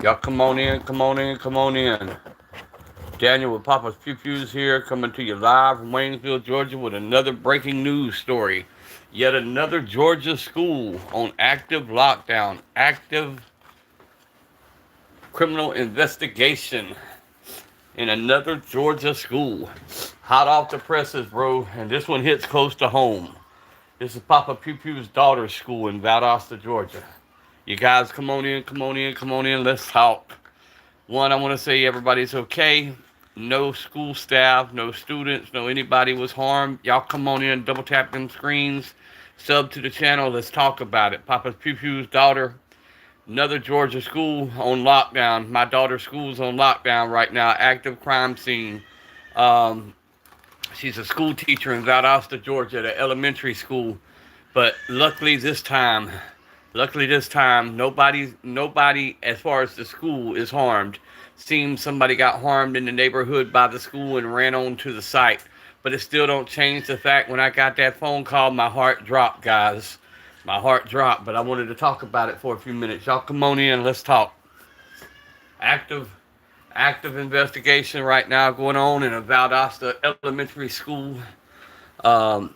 Y'all come on in, come on in, come on in. Daniel with Papa's Pew Pews here, coming to you live from Waynesville, Georgia, with another breaking news story. Yet another Georgia school on active lockdown, active criminal investigation in another Georgia school. Hot off the presses, bro, and this one hits close to home. This is Papa Pew Pew's daughter's school in Valdosta, Georgia. You guys come on in, come on in, come on in, let's talk. One, I want to say everybody's okay. No school staff, no students, no anybody was harmed. Y'all come on in, double tap them screens, sub to the channel. Let's talk about it. Papa's Pew Pew's daughter, another Georgia school on lockdown. My daughter's school's on lockdown right now. Active crime scene. Um, she's a school teacher in Valdosta, Georgia, at an elementary school. But luckily this time, nobody as far as the school is harmed. Seems somebody got harmed in the neighborhood by the school and ran on to the site. But it still don't change the fact when I got that phone call, my heart dropped, guys. My heart dropped, but I wanted to talk about it for a few minutes. Y'all come on in, let's talk. Active active investigation right now going on in a Valdosta elementary school. Um,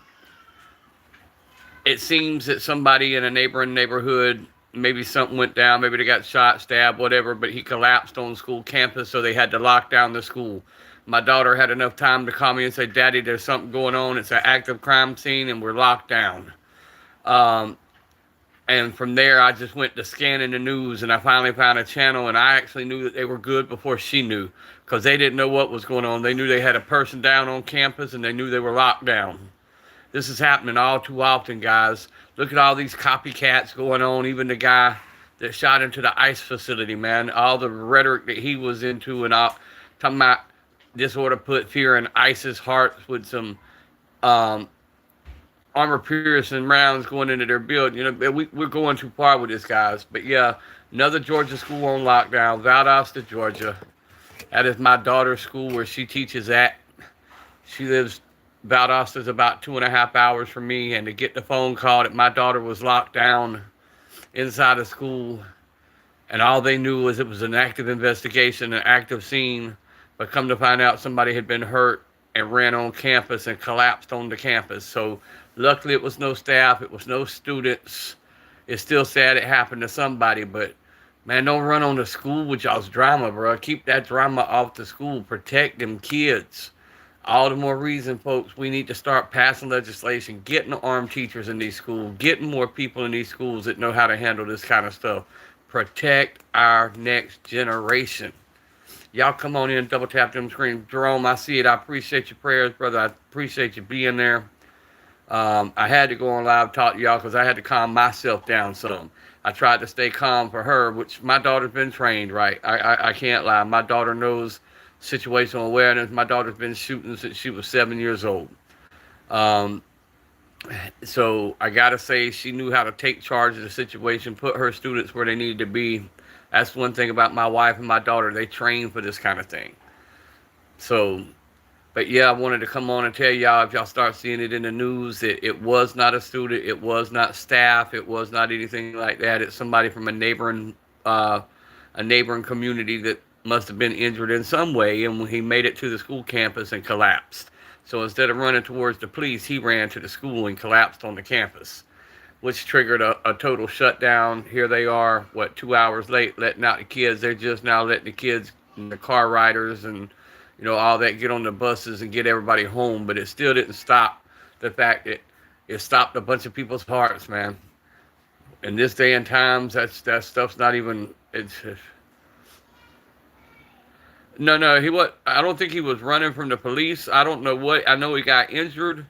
it seems that somebody in a neighboring neighborhood, maybe something went down, maybe they got shot, stabbed, whatever, but he collapsed on school campus, so they had to lock down the school. My daughter had enough time to call me and say, Daddy, there's something going on. It's an active crime scene and we're locked down. Um, and from there, I just went to scanning the news, and I finally found a channel, and I actually knew that they were good before she knew, because they didn't know what was going on. They knew they had a person down on campus, and they knew they were locked down. This is happening all too often, guys. Look at all these copycats going on. Even the guy that shot into the ICE facility, man. All the rhetoric that he was into and all, talking about this ought to put fear in ISIS hearts with some um, armor-piercing rounds going into their building. You know, we're going too far with this, guys. But yeah, another Georgia school on lockdown, Valdosta, Georgia. That is my daughter's school where she teaches at. She lives, Valdosta's about 2.5 hours from me, and to get the phone call that my daughter was locked down inside of school, and all they knew was it was an active investigation, an active scene, but come to find out somebody had been hurt and ran on campus and collapsed on the campus. So luckily it was no staff, it was no students. It's still sad it happened to somebody, but man, don't run on the school with y'all's drama, bro. Keep that drama off the school. Protect them kids. All the more reason, folks, we need to start passing legislation, getting armed teachers in these schools, getting more people in these schools that know how to handle this kind of stuff. Protect our next generation. Y'all come on in, double tap them screen. Jerome, I see it. I appreciate your prayers, brother. I appreciate you being there. I had to go on live talk to y'all because I had to calm myself down some. I tried to stay calm for her, which my daughter's been trained, right? I can't lie. My daughter knows situational awareness. My daughter's been shooting since she was 7 years old. Um, so I gotta say, she knew how to take charge of the situation, put her students where they needed to be. That's one thing about my wife and my daughter. They train for this kind of thing. So, but yeah, I wanted to come on and tell y'all, if y'all start seeing it in the news, it was not a student, it was not staff, it was not anything like that. It's somebody from a neighboring community that must have been injured in some way, and when he made it to the school campus and collapsed. So instead of running towards the police, he ran to the school and collapsed on the campus, which triggered a total shutdown. Here they are, 2 hours late, letting out the kids. They're just now letting the kids and the car riders and all that get on the buses and get everybody home. But it still didn't stop the fact that it stopped a bunch of people's hearts, man. In this day and times, that stuff's not even. It's no. I don't think he was running from the police. I don't know what. I know he got injured.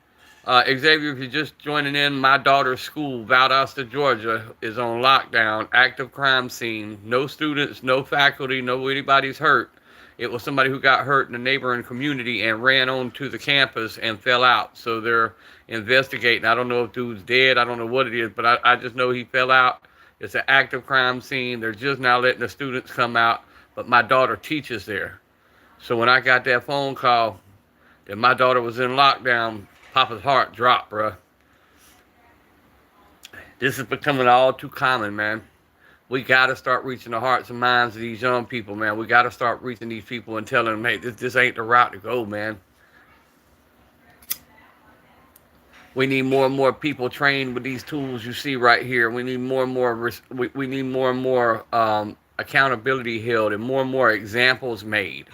Xavier, if you're just joining in, my daughter's school, Valdosta, Georgia, is on lockdown, active crime scene. No students, no faculty, no anybody's hurt. It was somebody who got hurt in a neighboring community and ran onto the campus and fell out. So they're investigating. I don't know if dude's dead. I don't know what it is, but I just know he fell out. It's an active crime scene. They're just now letting the students come out, but my daughter teaches there. So when I got that phone call that my daughter was in lockdown, Papa's heart dropped, bruh. This is becoming all too common, man. We got to start reaching the hearts and minds of these young people, man. We got to start reaching these people and telling them, hey, this ain't the route to go, man. We need more and more people trained with these tools you see right here. We need more and more. We need more and more accountability held and more examples made.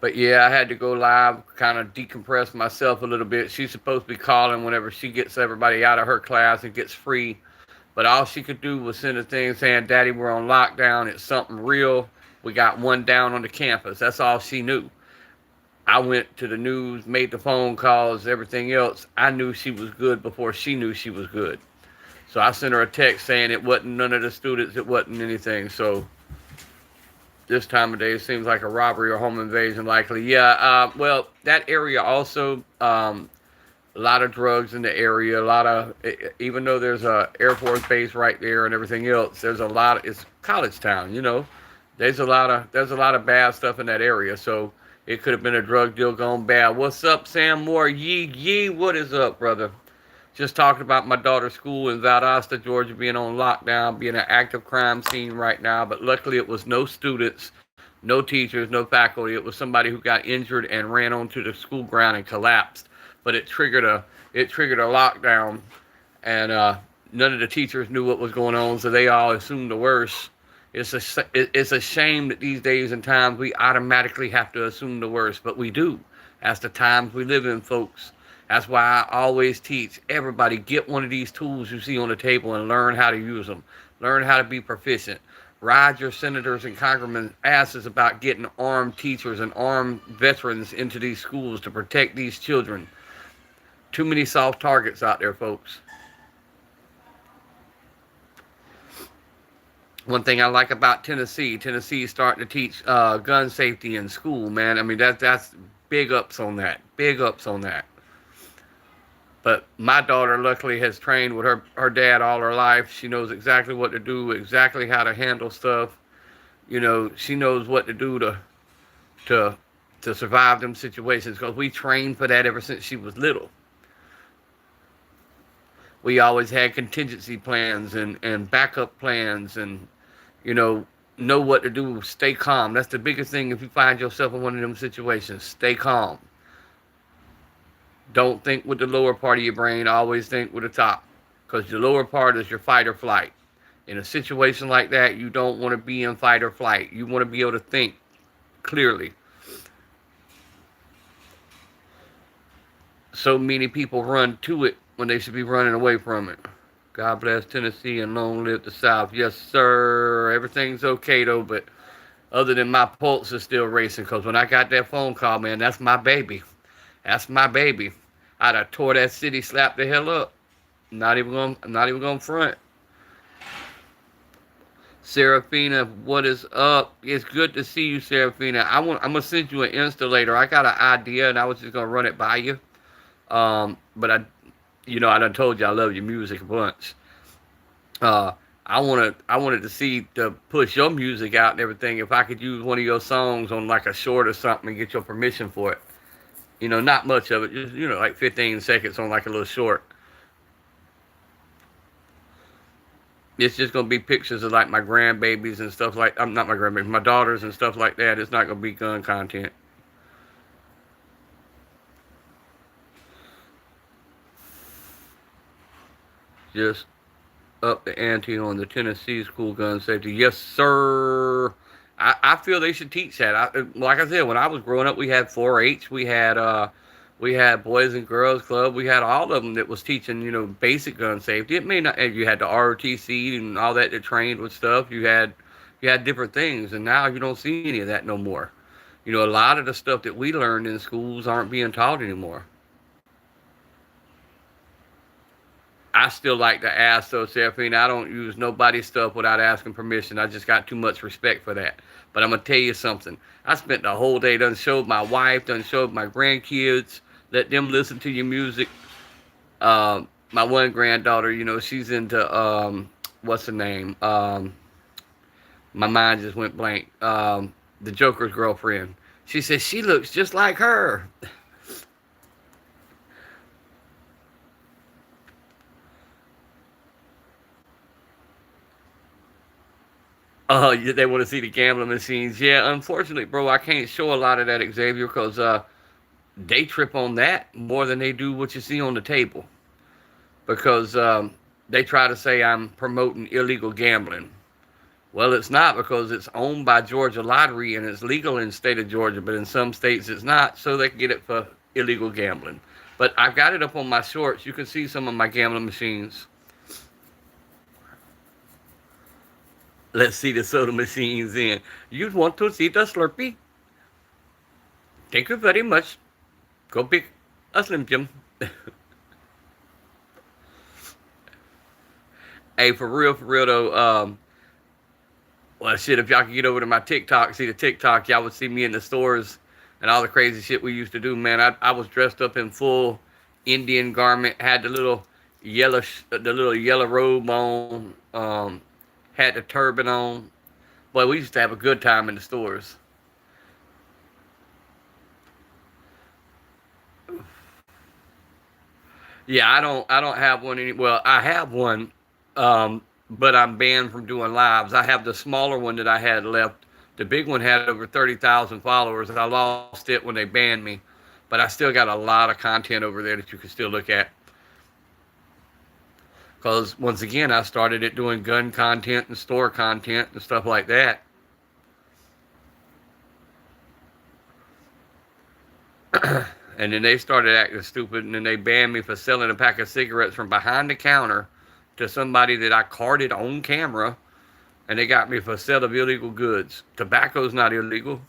But yeah, I had to go live, kind of decompress myself a little bit. She's supposed to be calling whenever she gets everybody out of her class and gets free. But all she could do was send a thing saying, Daddy, we're on lockdown. It's something real. We got one down on the campus. That's all she knew. I went to the news, made the phone calls, everything else. I knew she was good before she knew she was good. So I sent her a text saying it wasn't none of the students, it wasn't anything. So this time of day, it seems like a robbery or home invasion likely. Yeah, well, that area also, a lot of drugs in the area, a lot of, even though there's a Air Force base right there and everything else, there's a lot of, it's college town, you know. There's a lot of bad stuff in that area. So it could have been a drug deal gone bad. What's up, Sam Moore? Yee, what is up, brother? Just talking about my daughter's school in Valdosta, Georgia, being on lockdown, being an active crime scene right now. But luckily, it was no students, no teachers, no faculty. It was somebody who got injured and ran onto the school ground and collapsed. But it triggered a lockdown, and none of the teachers knew what was going on, so they all assumed the worst. It's a shame that these days and times we automatically have to assume the worst, but we do. That's the times we live in, folks. That's why I always teach everybody, get one of these tools you see on the table and learn how to use them. Learn how to be proficient. Ride your senators and congressmen's asses about getting armed teachers and armed veterans into these schools to protect these children. Too many soft targets out there, folks. One thing I like about Tennessee is starting to teach gun safety in school, man. I mean, that's big ups on that. Big ups on that. But my daughter, luckily, has trained with her dad all her life. She knows exactly what to do, exactly how to handle stuff. You know, she knows what to do to survive them situations, because we trained for that ever since she was little. We always had contingency plans and backup plans, and know what to do. Stay calm. That's the biggest thing. If you find yourself in one of them situations, stay calm. Don't think with the lower part of your brain. Always think with the top, because the lower part is your fight or flight. In a situation like that, you don't want to be in fight or flight. You want to be able to think clearly. So many people run to it when they should be running away from it. God bless Tennessee and long live the South. Yes, sir. Everything's okay, though, but other than my pulse is still racing, because when I got that phone call, man, that's my baby. That's my baby. I'd have tore that city, slapped the hell up. I'm not even gonna front. Serafina, what is up? It's good to see you, Serafina. I'm gonna send you an Insta later. I got an idea, and I was just gonna run it by you. But I done told you I love your music a bunch. I wanted to see to push your music out and everything. If I could use one of your songs on like a short or something and get your permission for it. Not much of it, just like 15 seconds on like a little short. It's just gonna be pictures of like my grandbabies and stuff like. I'm not my grandbabies, my daughters and stuff like that. It's not gonna be gun content. Just up the ante on the Tennessee school gun safety. Yes, sir. I feel they should teach that. Like I said, when I was growing up, we had 4-H, we had Boys and Girls Club, we had all of them that was teaching, basic gun safety. It may not. You had the ROTC and all that trained with stuff. You had different things, and now you don't see any of that no more. A lot of the stuff that we learned in schools aren't being taught anymore. I still like to ask, though, Seraphine. I don't use nobody's stuff without asking permission. I just got too much respect for that. But I'm going to tell you something. I spent the whole day, done showed my wife, done showed my grandkids, let them listen to your music. My one granddaughter, she's into, what's her name? My mind just went blank. The Joker's girlfriend. She says she looks just like her. Yeah, they want to see the gambling machines. Yeah, unfortunately, bro, I can't show a lot of that, Xavier, because they trip on that more than they do what you see on the table. Because they try to say I'm promoting illegal gambling. Well, it's not, because it's owned by Georgia Lottery and it's legal in the state of Georgia, but in some states it's not, so they can get it for illegal gambling. But I've got it up on my shorts. You can see some of my gambling machines. Let's see the soda machines in. You want to see the Slurpee? Thank you very much. Go pick a Slim Jim. Hey, for real though, well, shit, if y'all could get over to my TikTok, see the TikTok, y'all would see me in the stores and all the crazy shit we used to do, man. I was dressed up in full Indian garment, had the little yellow robe on, had the turban on. Boy, we used to have a good time in the stores. Yeah, I don't have one any. Well, I have one, but I'm banned from doing lives. I have the smaller one that I had left. The big one had over 30,000 followers, and I lost it when they banned me. But I still got a lot of content over there that you can still look at. Because once again, I started it doing gun content and store content and stuff like that. And then they started acting stupid, and then they banned me for selling a pack of cigarettes from behind the counter to somebody that I carded on camera, and they got me for sale of illegal goods. Tobacco's not illegal.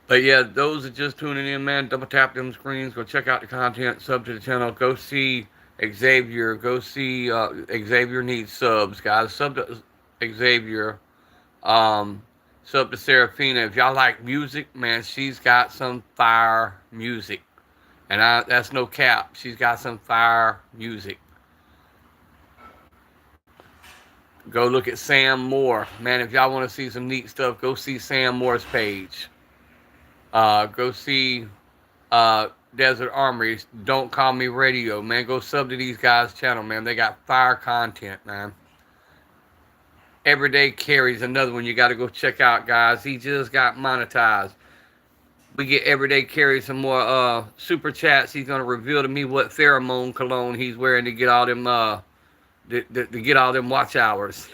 But yeah, those are just tuning in, man. Double tap them screens. Go check out the content. Sub to the channel. Go see Xavier. Go see Xavier needs subs, guys. Sub to Xavier. Sub to Serafina. If y'all like music, man, she's got some fire music. And that's no cap. She's got some fire music. Go look at Sam Moore. Man, if y'all want to see some neat stuff, go see Sam Moore's page. Go see Desert Armory. Don't Call Me Radio, man. Go sub to these guys' channel, man. They got fire content, man. Everyday Carry's another one you got to go check out, guys. He just got monetized. We get Everyday Carry some more super chats. He's gonna reveal to me what pheromone cologne he's wearing to get all them to get all them watch hours.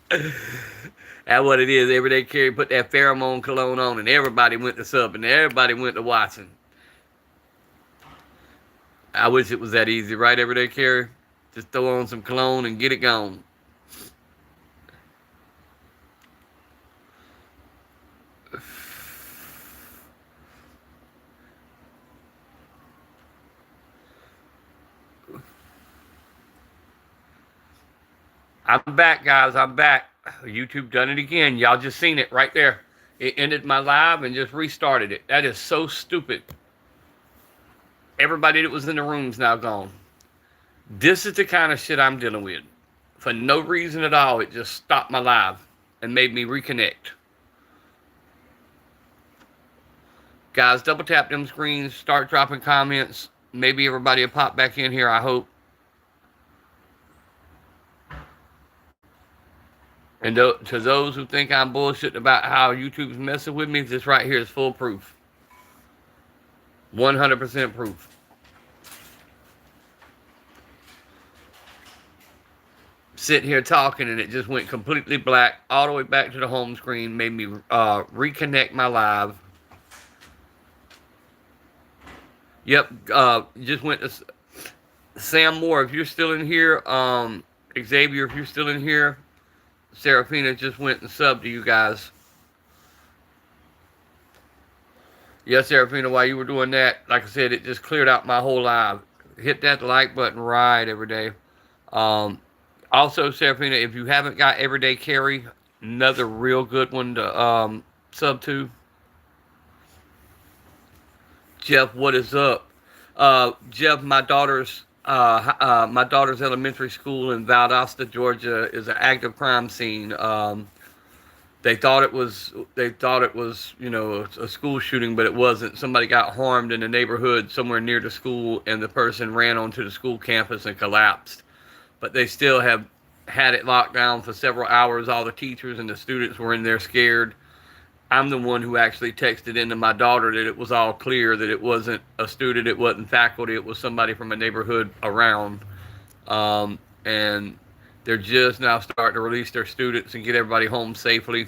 That's what it is. Everyday Carry put that pheromone cologne on, and everybody went to sub, and everybody went to watching. I wish it was that easy, right? Everyday Carry, just throw on some cologne and get it gone. I'm back, guys. I'm back. YouTube done it again. Y'all just seen it right there. It ended my live and just restarted it. That is so stupid. Everybody that was in the room's now gone. This is the kind of shit I'm dealing with. For no reason at all, it just stopped my live and made me reconnect. Guys, double tap them screens. Start dropping comments. Maybe everybody will pop back in here, I hope. And to those who think I'm bullshitting about how YouTube's messing with me, this right here is full proof. 100% proof. Sitting here talking and it just went completely black all the way back to the home screen, made me reconnect my live. Yep, just went to Sam Moore. If you're still in here, Xavier, if you're still in here, Serafina just went and subbed to you guys. Yes, Serafina, while you were doing that, like I said, it just cleared out my whole live. Hit that like button right every day. Also, Serafina, if you haven't got Everyday Carry, another real good one to sub to. Jeff, what is up? Jeff, my daughter's elementary school in Valdosta, Georgia, is an active crime scene. they thought it was a school shooting, but it wasn't. Somebody got harmed in the neighborhood somewhere near the school, and the person ran onto the school campus and collapsed. But they still have had it locked down for several hours. All the teachers and the students were in there scared. I'm the one who actually texted into my daughter that it was all clear, that it wasn't a student, it wasn't faculty, it was somebody from a neighborhood around. And they're just now starting to release their students and get everybody home safely.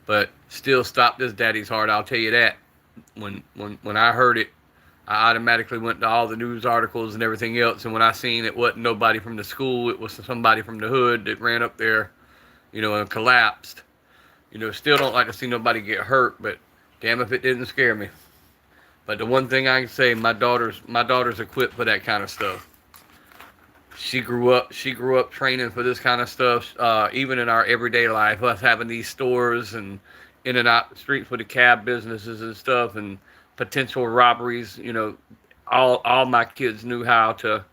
But still stopped this daddy's heart, I'll tell you that. When I heard it, I automatically went to all the news articles and everything else. And when I seen it wasn't nobody from the school, it was somebody from the hood that ran up there, and collapsed. Still don't like to see nobody get hurt, but damn if it didn't scare me. But the one thing I can say, my daughter's equipped for that kind of stuff. She grew up training for this kind of stuff. Even in our everyday life, us having these stores and in and out the streets with the cab businesses and stuff, and potential robberies. All my kids knew how to,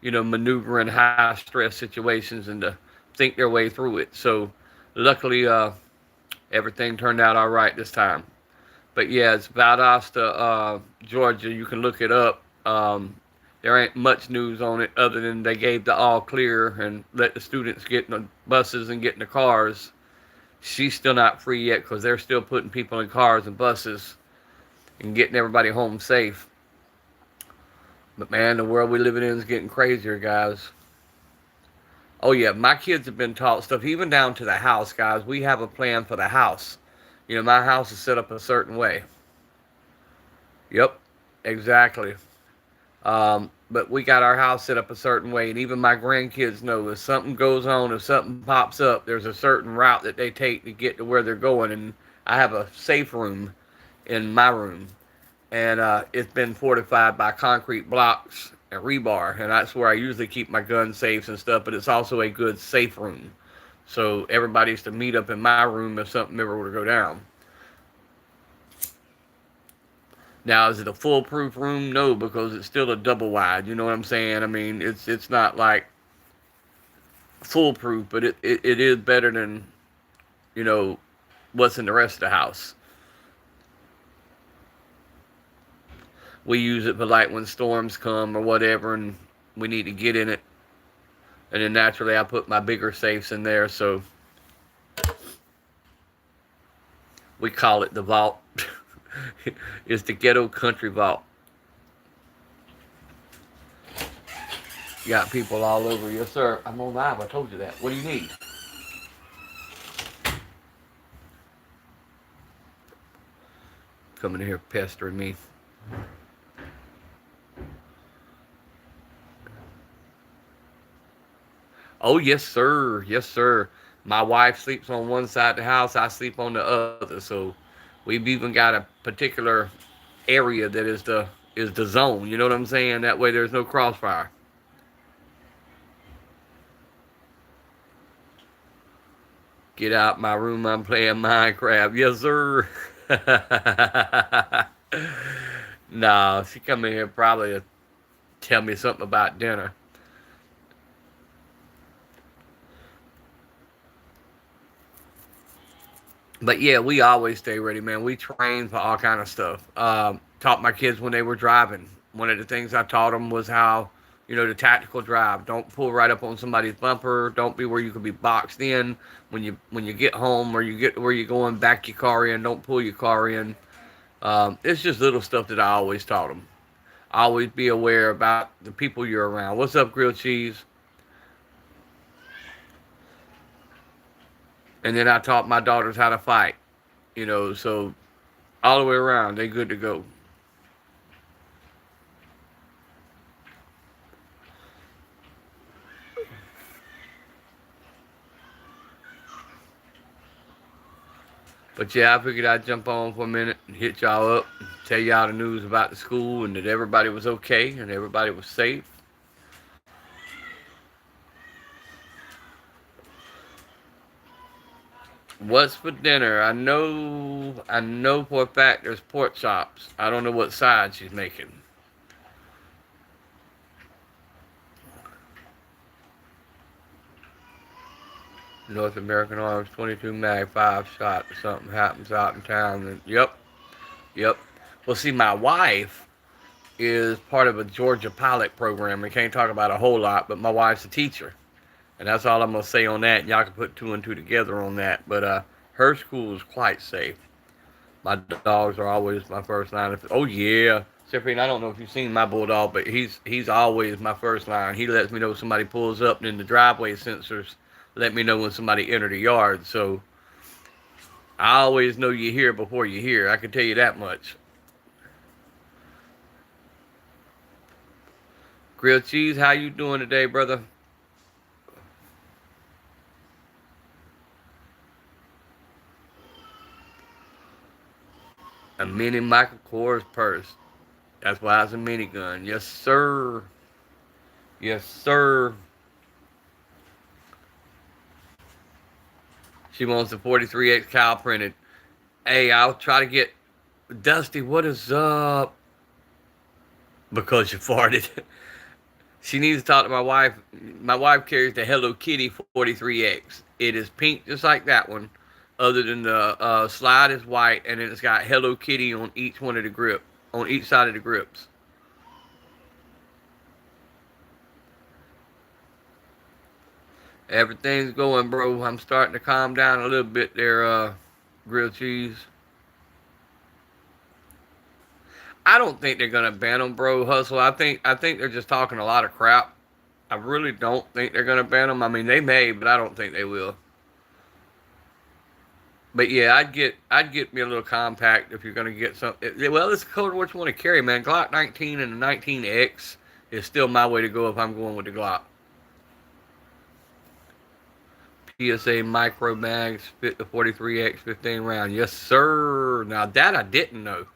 maneuver in high stress situations and to think their way through it. So luckily, everything turned out all right this time. But yeah, it's Valdosta, Georgia. You can look it up. There ain't much news on it other than they gave the all clear and let the students get in the buses and get in the cars. She's still not free yet because they're still putting people in cars and buses and getting everybody home safe. But man, the world we living in is getting crazier, guys. Oh yeah, my kids have been taught stuff, even down to the house, guys. We have a plan for the house. My house is set up a certain way. Yep, exactly. But we got our house set up a certain way, and even my grandkids know if something goes on, if something pops up, there's a certain route that they take to get to where they're going. And I have a safe room in my room, and it's been fortified by concrete blocks and rebar, and that's where I usually keep my gun safes and stuff. But it's also a good safe room, so everybody's to meet up in my room if something ever were to go down. Now, is it a foolproof room? No, because it's still a double wide. You know what I'm saying? I mean, it's not like foolproof, but it is better than you know what's in the rest of the house. We use it for like when storms come or whatever, and we need to get in it. And then naturally, I put my bigger safes in there. So we call it the vault. It's the ghetto country vault. You got people all over. Yes, sir. I'm on live. I told you that. What do you need? Coming in here pestering me. Oh, yes, sir. Yes, sir. My wife sleeps on one side of the house. I sleep on the other. So we've even got a particular area that is the zone. You know what I'm saying? That way there's no crossfire. Get out my room. I'm playing Minecraft. Yes, sir. No, she come in here probably to tell me something about dinner. But yeah, we always stay ready, man. We train for all kind of stuff. Taught my kids when they were driving. One of the things I taught them was how, the tactical drive. Don't pull right up on somebody's bumper. Don't be where you could be boxed in. When you get home or you get to where you're going, back your car in. Don't pull your car in. It's just little stuff that I always taught them. Always be aware about the people you're around. What's up, grilled cheese? And then I taught my daughters how to fight. So all the way around, they good to go. But yeah, I figured I'd jump on for a minute and hit y'all up, and tell y'all the news about the school and that everybody was okay and everybody was safe. What's for dinner? I know for a fact there's pork chops. I don't know what side she's making. North American Arms 22 mag 5 shot. Something happens out in town. And, yep, yep. Well, see, my wife is part of a Georgia pilot program. We can't talk about a whole lot, but my wife's a teacher. And that's all I'm going to say on that. Y'all can put two and two together on that. But her school is quite safe. My dogs are always my first line. Oh, yeah. Stephanie, I don't know if you've seen my bulldog, but he's always my first line. He lets me know somebody pulls up, and then the driveway sensors let me know when somebody entered the yard. So I always know you're here before you're here. I can tell you that much. Grilled cheese, how you doing today, brother? A mini Michael Kors purse. That's why it's a minigun. Yes, sir. Yes, sir. She wants the 43X cow printed. Hey, I'll try to get Dusty. What is up? Because you farted. She needs to talk to my wife. My wife carries the Hello Kitty 43X. It is pink just like that one, other than the slide is white, and then it's got Hello Kitty on each one of the grip, on each side of the grips. Everything's going, bro. I'm starting to calm down a little bit there, grilled cheese. I don't think they're gonna ban them, bro. Hustle. I think they're just talking a lot of crap. I really don't think they're gonna ban them. I mean, they may, but I don't think they will. But yeah, I'd get me a little compact if you're gonna get some. Well, it's color what you want to carry, man. Glock 19 and the 19X is still my way to go if I'm going with the Glock. PSA micro mags fit the 43X 15 round. Yes, sir. Now that I didn't know.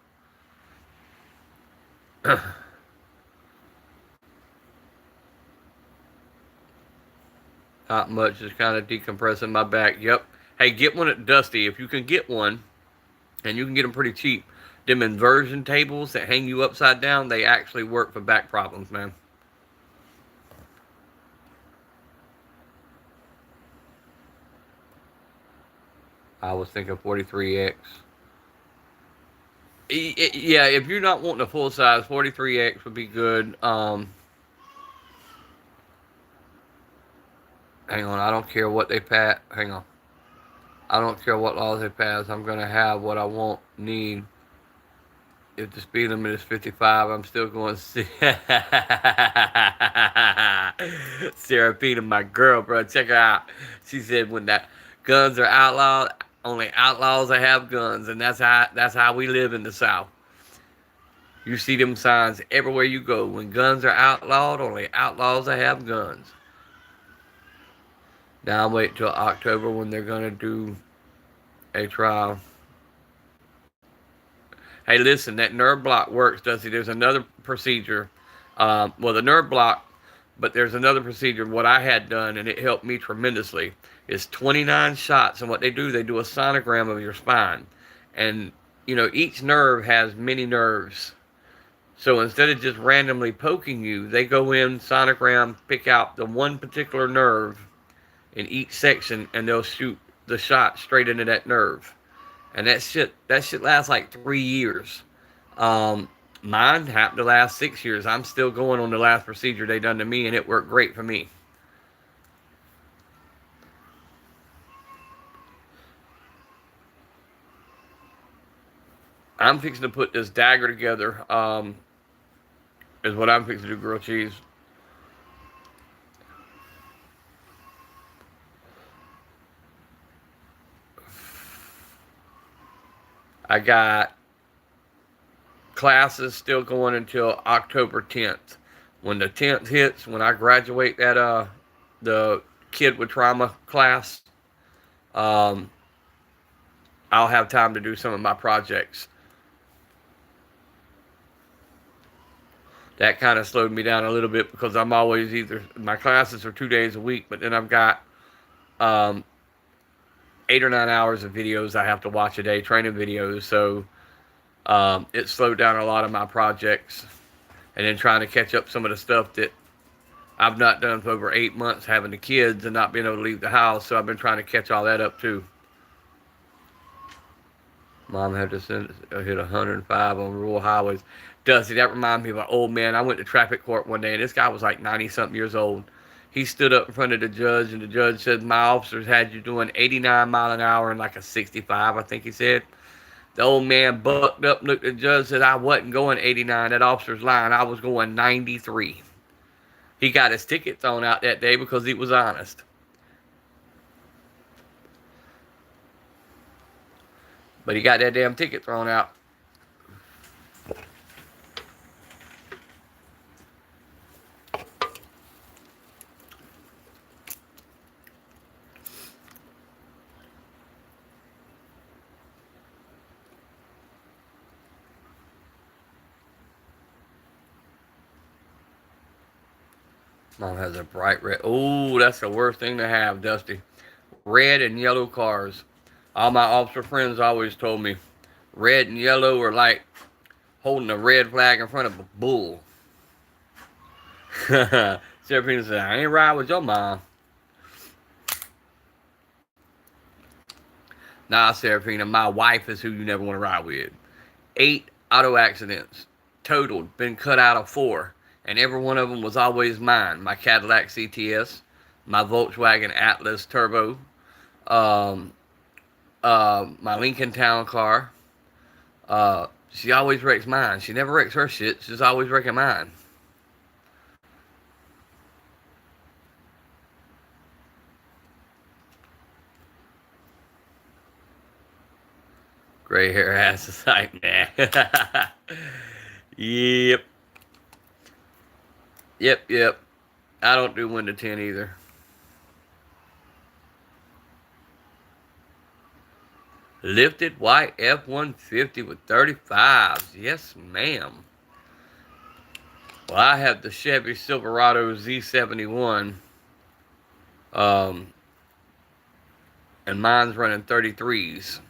Not much, just kind of decompressing my back. Yep. Hey, get one at Dusty if you can get one, and you can get them pretty cheap. Them inversion tables that hang you upside down, they actually work for back problems, man. I was thinking 43X. Yeah, if you're not wanting a full size, 43X would be good. Hang on, I don't care what they pass. Hang on. I don't care what laws they pass. I'm going to have what I want, need. If the speed limit is 55, I'm still going to see. Serafina, my girl, bro. Check her out. She said when that guns are outlawed, only outlaws that have guns, and that's how we live in the South. You see them signs everywhere you go. When guns are outlawed, only outlaws that have guns. Now I'm waiting till October when they're gonna do a trial. Hey, listen, that nerve block works, does it? There's another procedure. Well, the nerve block, but there's another procedure. What I had done, and it helped me tremendously, is 29 shots. And what they do a sonogram of your spine. And, each nerve has many nerves. So instead of just randomly poking you, they go in, sonogram, pick out the one particular nerve in each section, and they'll shoot the shot straight into that nerve. And that shit lasts like 3 years. Mine happened to last 6 years. I'm still going on the last procedure they done to me, and it worked great for me. I'm fixing to put this dagger together. Is what I'm fixing to do, grilled cheese. I got classes still going until October 10th. When the 10th hits, when I graduate that the kid with trauma class, um, I'll have time to do some of my projects. That kind of slowed me down a little bit because I'm always either my classes are 2 days a week, but then I've got um, 8 or 9 hours of videos I have to watch a day, training videos. So it slowed down a lot of my projects, and then trying to catch up some of the stuff that I've not done for over 8 months having the kids and not being able to leave the house, so I've been trying to catch all that up too. Mom had to hit 105 on rural highways. Dusty, that reminds me of an old man. I went to traffic court one day, and this guy was like 90 something years old. He stood up in front of the judge, and the judge said, "My officers had you doing 89 mile an hour and like a 65, I think he said." The old man bucked up, looked at the judge, said, "I wasn't going 89. That officer's lying. I was going 93." He got his ticket thrown out that day because he was honest. But he got that damn ticket thrown out. Mom has a bright red. Oh, that's the worst thing to have, Dusty. Red and yellow cars. All my officer friends always told me red and yellow are like holding a red flag in front of a bull. Serafina said, "I ain't ride with your mom." Nah, Serafina, my wife is who you never want to ride with. 8 auto accidents totaled, been cut out of 4, and every one of them was always mine. My Cadillac CTS, my Volkswagen Atlas Turbo, um, my Lincoln Town car. She always wrecks mine. She never wrecks her shit. She's always wrecking mine. Gray hair ass is like, nah. Yep. Yep. I don't do 1 to 10 either. Lifted white F-150 with 35s. Yes, ma'am. Well, I have the Chevy Silverado Z71. And mine's running 33s.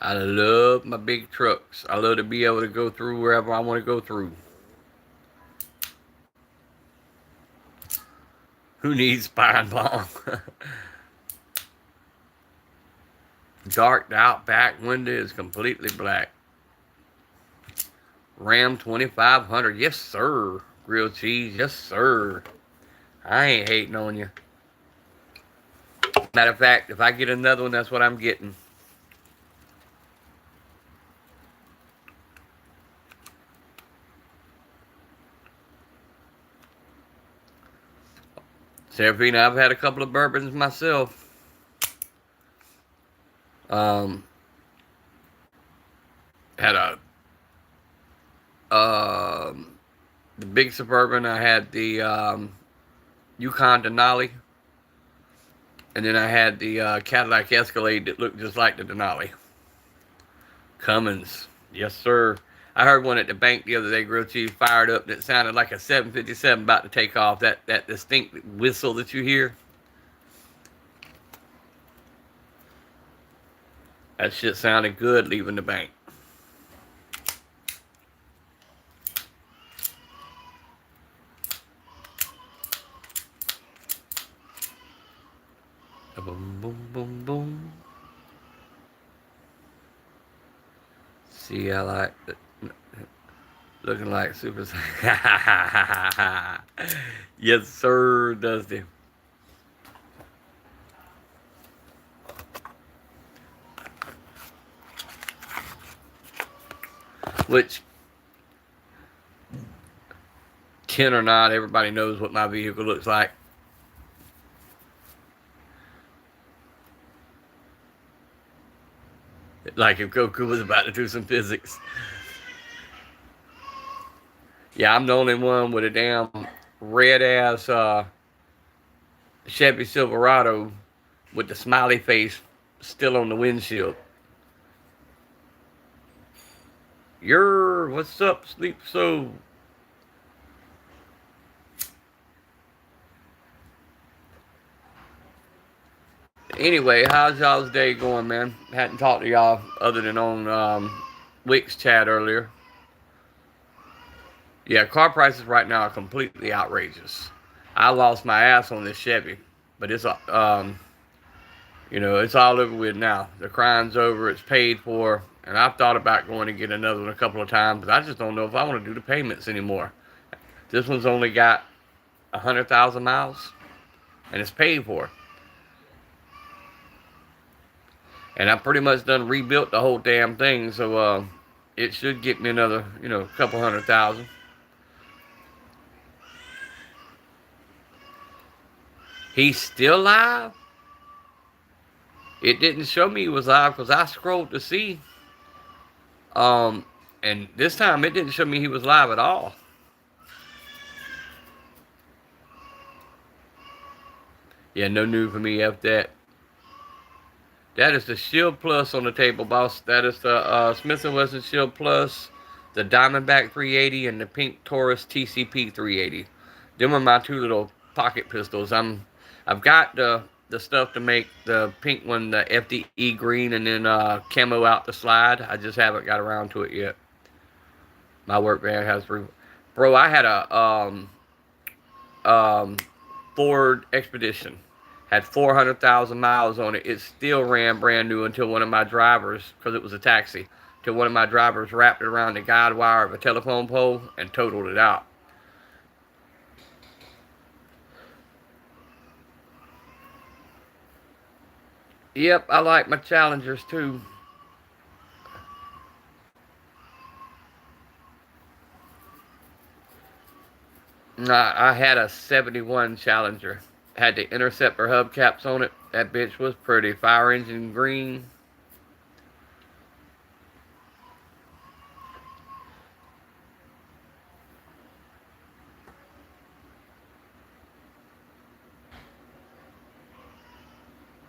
I love my big trucks. I love to be able to go through wherever I want to go through. Who needs pine bomb? Darked out back window is completely black. Ram 2500. Yes, sir. Grilled cheese. Yes, sir. I ain't hating on you. Matter of fact, if I get another one, that's what I'm getting. Serafina, I've had a couple of bourbons myself. Had a the big Suburban. I had the Yukon Denali, and then I had the Cadillac Escalade that looked just like the Denali. Cummins, yes sir. I heard one at the bank the other day, grilled cheese, fired up, that sounded like a 757 about to take off. That distinct whistle that you hear. That shit sounded good leaving the bank. Boom, boom, boom, boom. See, I like it. Looking like Super. Yes, sir, Dusty. Which, 10 or not, everybody knows what my vehicle looks like. Like if Goku was about to do some physics. Yeah, I'm the only one with a damn red ass Chevy Silverado with the smiley face still on the windshield. What's up, Sleep So? Anyway, how's y'all's day going, man? Hadn't talked to y'all other than on Wix chat earlier. Yeah, car prices right now are completely outrageous. I lost my ass on this Chevy, but it's all over with now. The crime's over. It's paid for, and I've thought about going to get another one a couple of times, but I just don't know if I want to do the payments anymore. This one's only got 100,000 miles, and it's paid for. And I pretty much done rebuilt the whole damn thing, so it should get me another, couple 100,000. He's still live. It didn't show me he was live because I scrolled to see. Um, and this time it didn't show me he was live at all. Yeah, no new for me after that. That is the Shield Plus on the table, boss. That is the Smith & Wesson Shield Plus, the Diamondback 380, and the Pink Taurus TCP 380. Them are my two little pocket pistols. I've got the stuff to make the pink one, the FDE green, and then camo out the slide. I just haven't got around to it yet. My work van has three. Bro, I had a Ford Expedition. Had 400,000 miles on it. It still ran brand new until one of my drivers, because it was a taxi, till one of my drivers wrapped it around the guide wire of a telephone pole and totaled it out. Yep, I like my Challengers too. I had a 71 Challenger. Had the Interceptor hubcaps on it. That bitch was pretty. Fire engine green.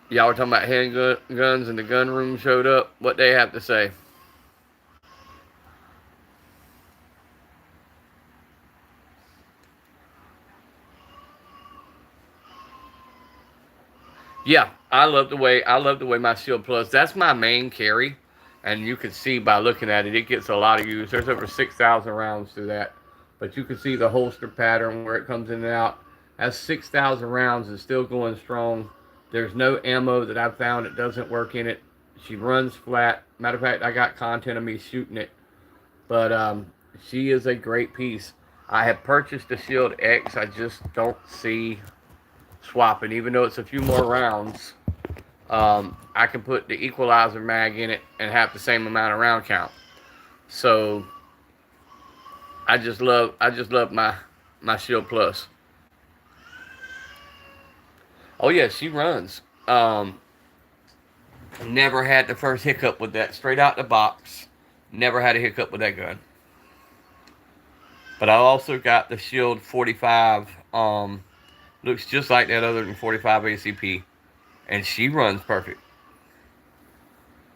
Y'all were talking about handguns and the gun room showed up. What they have to say? Yeah, I love the way my Shield Plus. That's my main carry, and you can see by looking at it, it gets a lot of use. There's over 6,000 rounds through that, but you can see the holster pattern where it comes in and out. That's 6,000 rounds and still going strong. There's no ammo that I've found that doesn't work in it. She runs flat. Matter of fact, I got content of me shooting it, but she is a great piece. I have purchased the Shield X. I just don't see swapping, even though it's a few more rounds. I can put the equalizer mag in it and have the same amount of round count. So I just love my Shield Plus. Oh yeah, she runs. Never had the first hiccup with that. Straight out the box, never had a hiccup with that gun. But I also got the Shield 45. Looks just like that other than 45 ACP, and she runs perfect.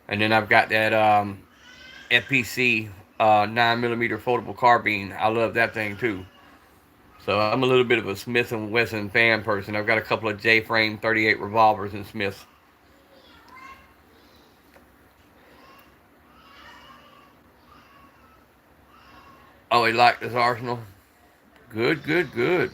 And then I've got that FPC 9mm foldable carbine. I love that thing too. So I'm a little bit of a Smith and Wesson fan person. I've got a couple of J-frame 38 revolvers in Smith. Oh, he liked this arsenal. Good, good, good.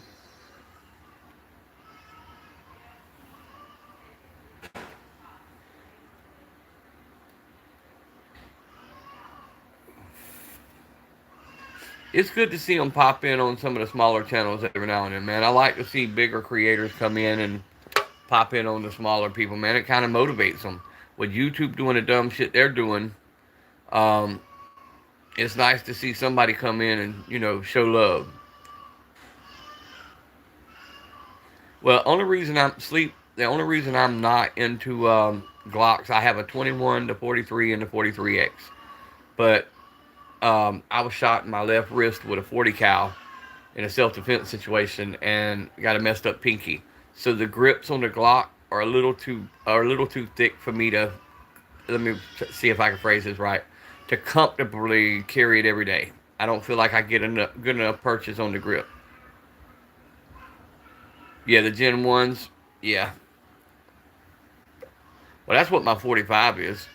It's good to see them pop in on some of the smaller channels every now and then, man. I like to see bigger creators come in and pop in on the smaller people, man. It kind of motivates them. With YouTube doing the dumb shit they're doing, um, it's nice to see somebody come in and show love. Well, the only reason I'm not into Glocks, I have a 21, the 43, and the 43X. But I was shot in my left wrist with a 40 cal in a self-defense situation and got a messed up pinky. So the grips on the Glock are a little too thick for me to, let me see if I can phrase this right, to comfortably carry it every day. I don't feel like I get enough good enough purchase on the grip. Yeah, the Gen 1s, yeah. Well, that's what my 45 is.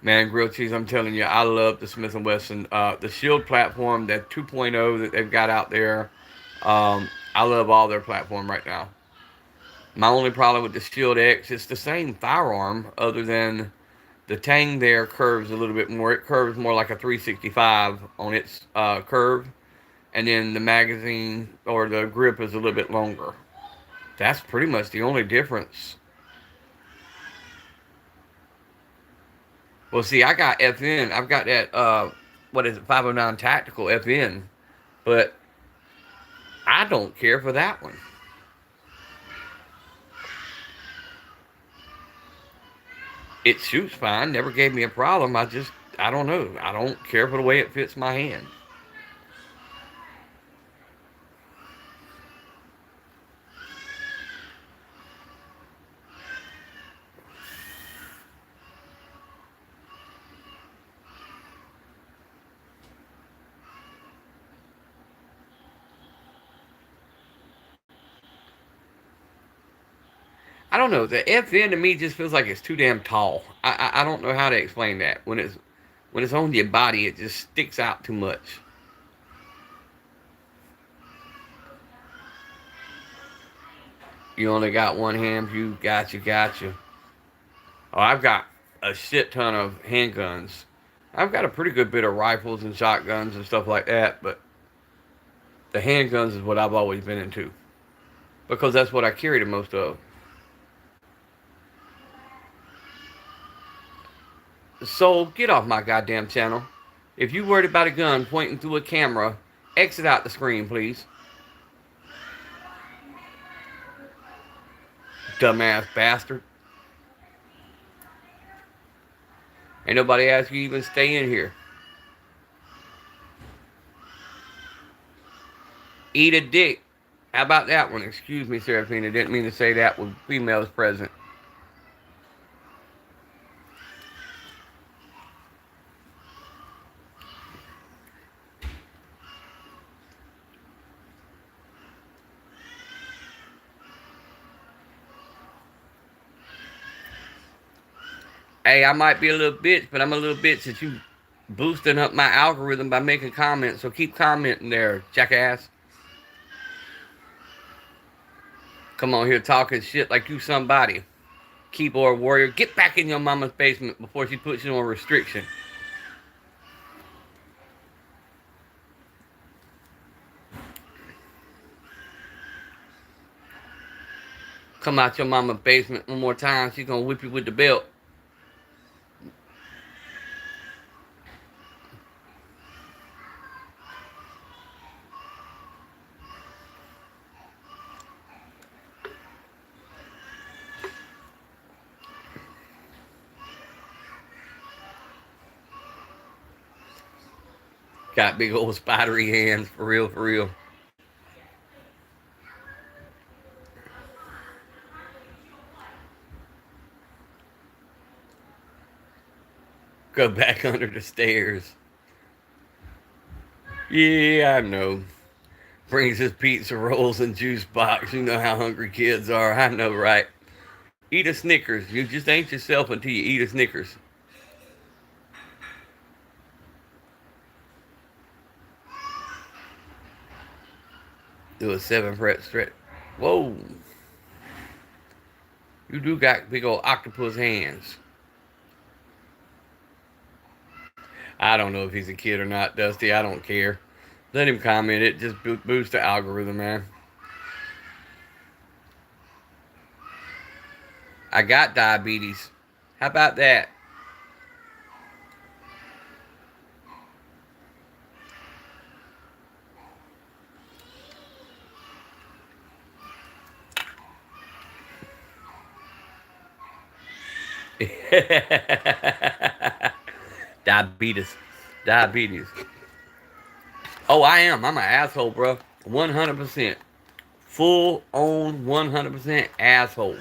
Man, grilled cheese, I'm telling you, I love the Smith& and Wesson. The Shield platform, that 2.0 that they've got out there. I love all their platform right now. My only problem with the Shield X, it's the same firearm, other than the tang there curves a little bit more. It curves more like a 365 on its curve, and then the magazine or the grip is a little bit longer. That's pretty much the only difference. Well, see, I got FN. I've got that, what is it, 509 Tactical FN, but I don't care for that one. It shoots fine, never gave me a problem. I don't know. I don't care for the way it fits my hand. I don't know. The FN to me just feels like it's too damn tall. I don't know how to explain that. When it's on your body, it just sticks out too much. You only got one hand. You got you, got you. Oh, I've got a shit ton of handguns. I've got a pretty good bit of rifles and shotguns and stuff like that, but the handguns is what I've always been into because that's what I carry the most of. So get off my goddamn channel. If you worried about a gun pointing through a camera, exit out the screen, please. Dumbass bastard. Ain't nobody asked you to even stay in here. Eat a dick. How about that one? Excuse me, Serafina. Didn't mean to say that with females present. Hey, I might be a little bitch, but I'm a little bitch that you boosting up my algorithm by making comments. So keep commenting there, jackass. Come on here talking shit like you somebody. Keyboard warrior, get back in your mama's basement before she puts you on restriction. Come out your mama's basement one more time, she's gonna whip you with the belt. Got big old spidery hands, for real, for real. Go back under the stairs. Yeah, I know. Brings his pizza rolls and juice box. You know how hungry kids are. I know, right? Eat a Snickers. You just ain't yourself until you eat a Snickers. Do a 7 fret stretch. Whoa. You do got big old octopus hands. I don't know if he's a kid or not, Dusty. I don't care. Let him comment it. Just boost the algorithm, man. I got diabetes. How about that? Diabetes. Diabetes. Oh, I am. I'm an asshole, bro. 100%. Full on 100% asshole.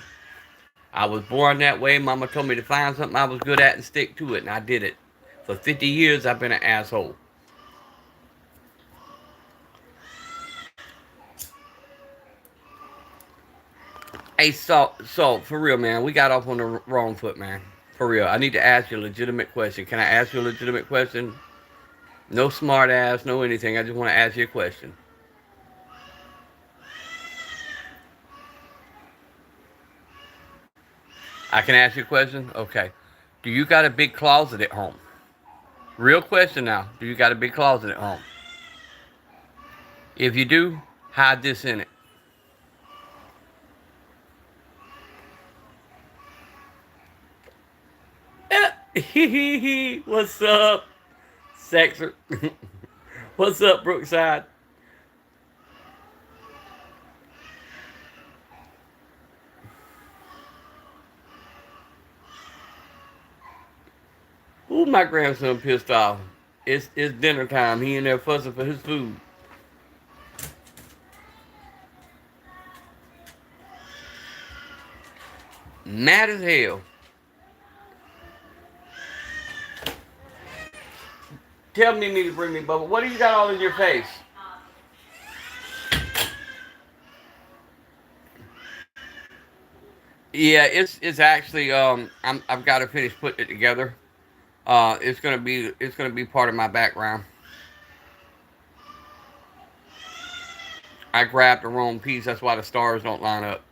I was born that way. Mama told me to find something I was good at and stick to it, and I did it. For 50 years, I've been an asshole. Hey, so for real, man, we got off on the wrong foot, man. For real, I need to ask you a legitimate question. Can I ask you a legitimate question? No smart ass, no anything. I just want to ask you a question. I can ask you a question? Okay. Do you got a big closet at home? Real question now. Do you got a big closet at home? If you do, hide this in it. What's up, Sexer? What's up, Brookside? Ooh, my grandson pissed off. It's dinner time. He in there fussing for his food. Mad as hell. Tell me to bring me bubble. What do you got all in your face? Yeah, it's actually I've got to finish putting it together. It's gonna be part of my background. I grabbed the wrong piece. That's why the stars don't line up.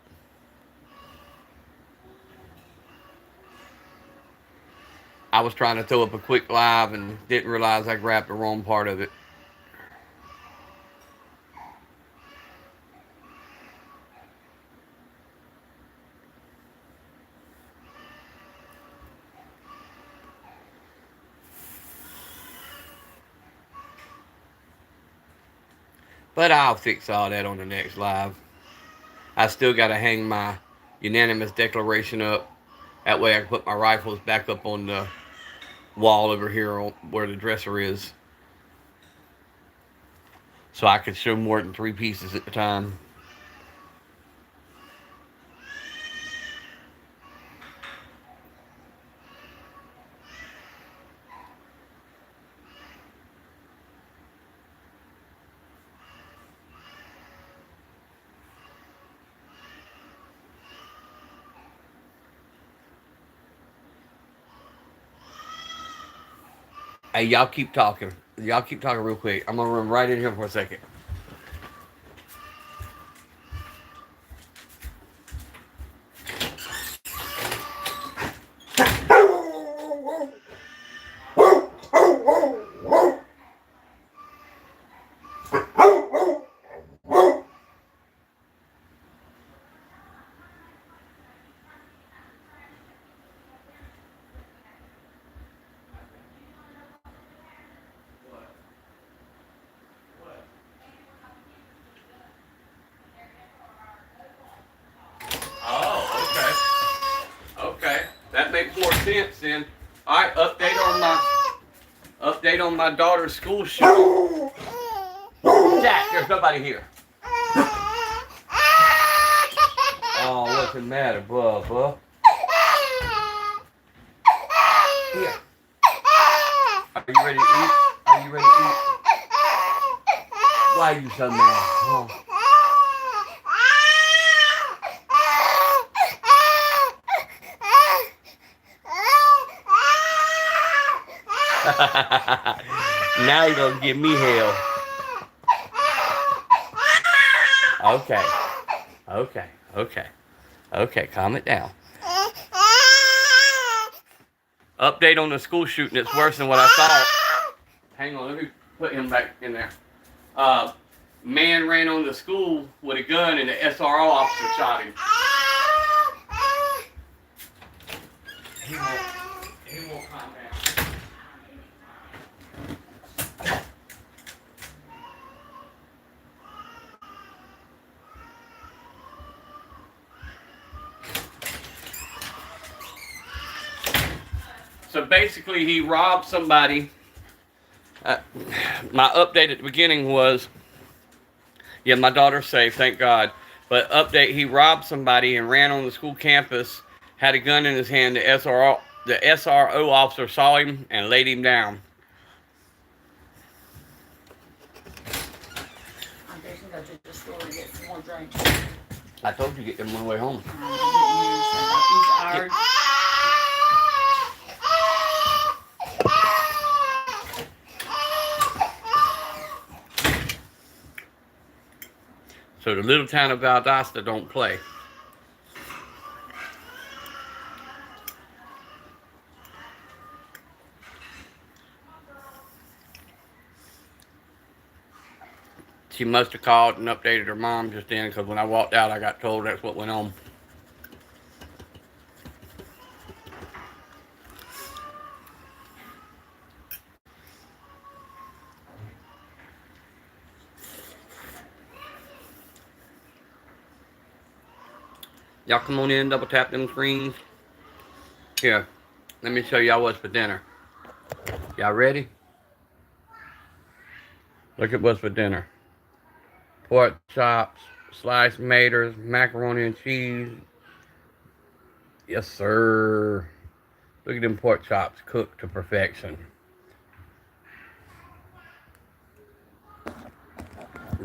I was trying to throw up a quick live and didn't realize I grabbed the wrong part of it. But I'll fix all that on the next live. I still got to hang my unanimous declaration up. That way I can put my rifles back up on the wall over here where the dresser is. So I could show more than three pieces at a time. Hey, y'all keep talking. Y'all keep talking real quick. I'm gonna run right in here for a second. Oh, okay. Okay. That makes more sense then. Alright, update on my daughter's school shoot. Jack, there's nobody here. Oh, what's the matter, Bubba? Here. Are you ready to eat? Are you ready to eat? Why are you so mad? Oh. Now you're gonna give me hell. Okay. Okay. Okay. Okay, calm it down. Update on the school shooting. It's worse than what I thought. Hang on, let me put him back in there. Uh, Man ran on the school with a gun and the SRO officer shot him. He won't calm down. So basically, he robbed somebody. Uh, my update at the beginning was, yeah, my daughter's safe, thank God. But update, he robbed somebody and ran on the school campus, had a gun in his hand. The SRO officer saw him and laid him down. I'm fixing to go to the store and get some more drinks. I told you get them on the way home. These are So the little town of Valdosta don't play. She must have called and updated her mom just then, because when I walked out, I got told that's what went on. Y'all come on in, double tap them screens. Here, let me show y'all what's for dinner. Y'all ready? Look at what's for dinner. Pork chops, sliced tomatoes, macaroni and cheese. Yes, sir. Look at them pork chops cooked to perfection.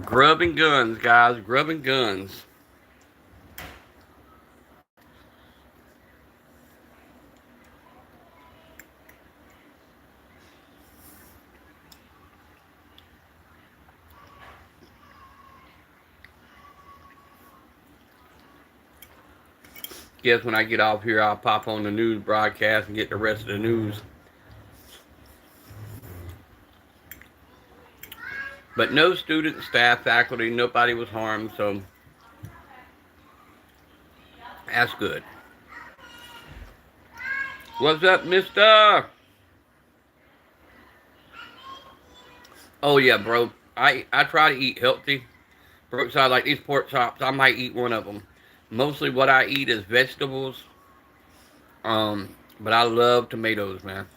Grubbing guns, guys. Grubbing guns. Guess when I get off here, I'll pop on the news broadcast and get the rest of the news. But no student, staff, faculty, nobody was harmed, so that's good. What's up, mister? Oh, yeah, bro. I try to eat healthy. Brookside, like these pork chops, I might eat one of them. Mostly what I eat is vegetables. But I love tomatoes, man.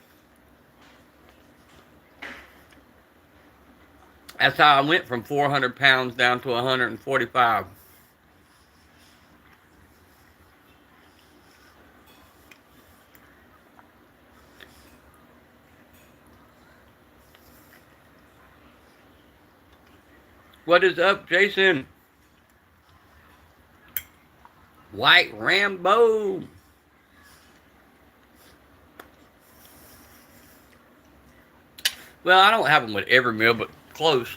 That's how I went from 400 pounds down to 145. What is up, Jason? White Rambo. Well, I don't have them with every meal, but close.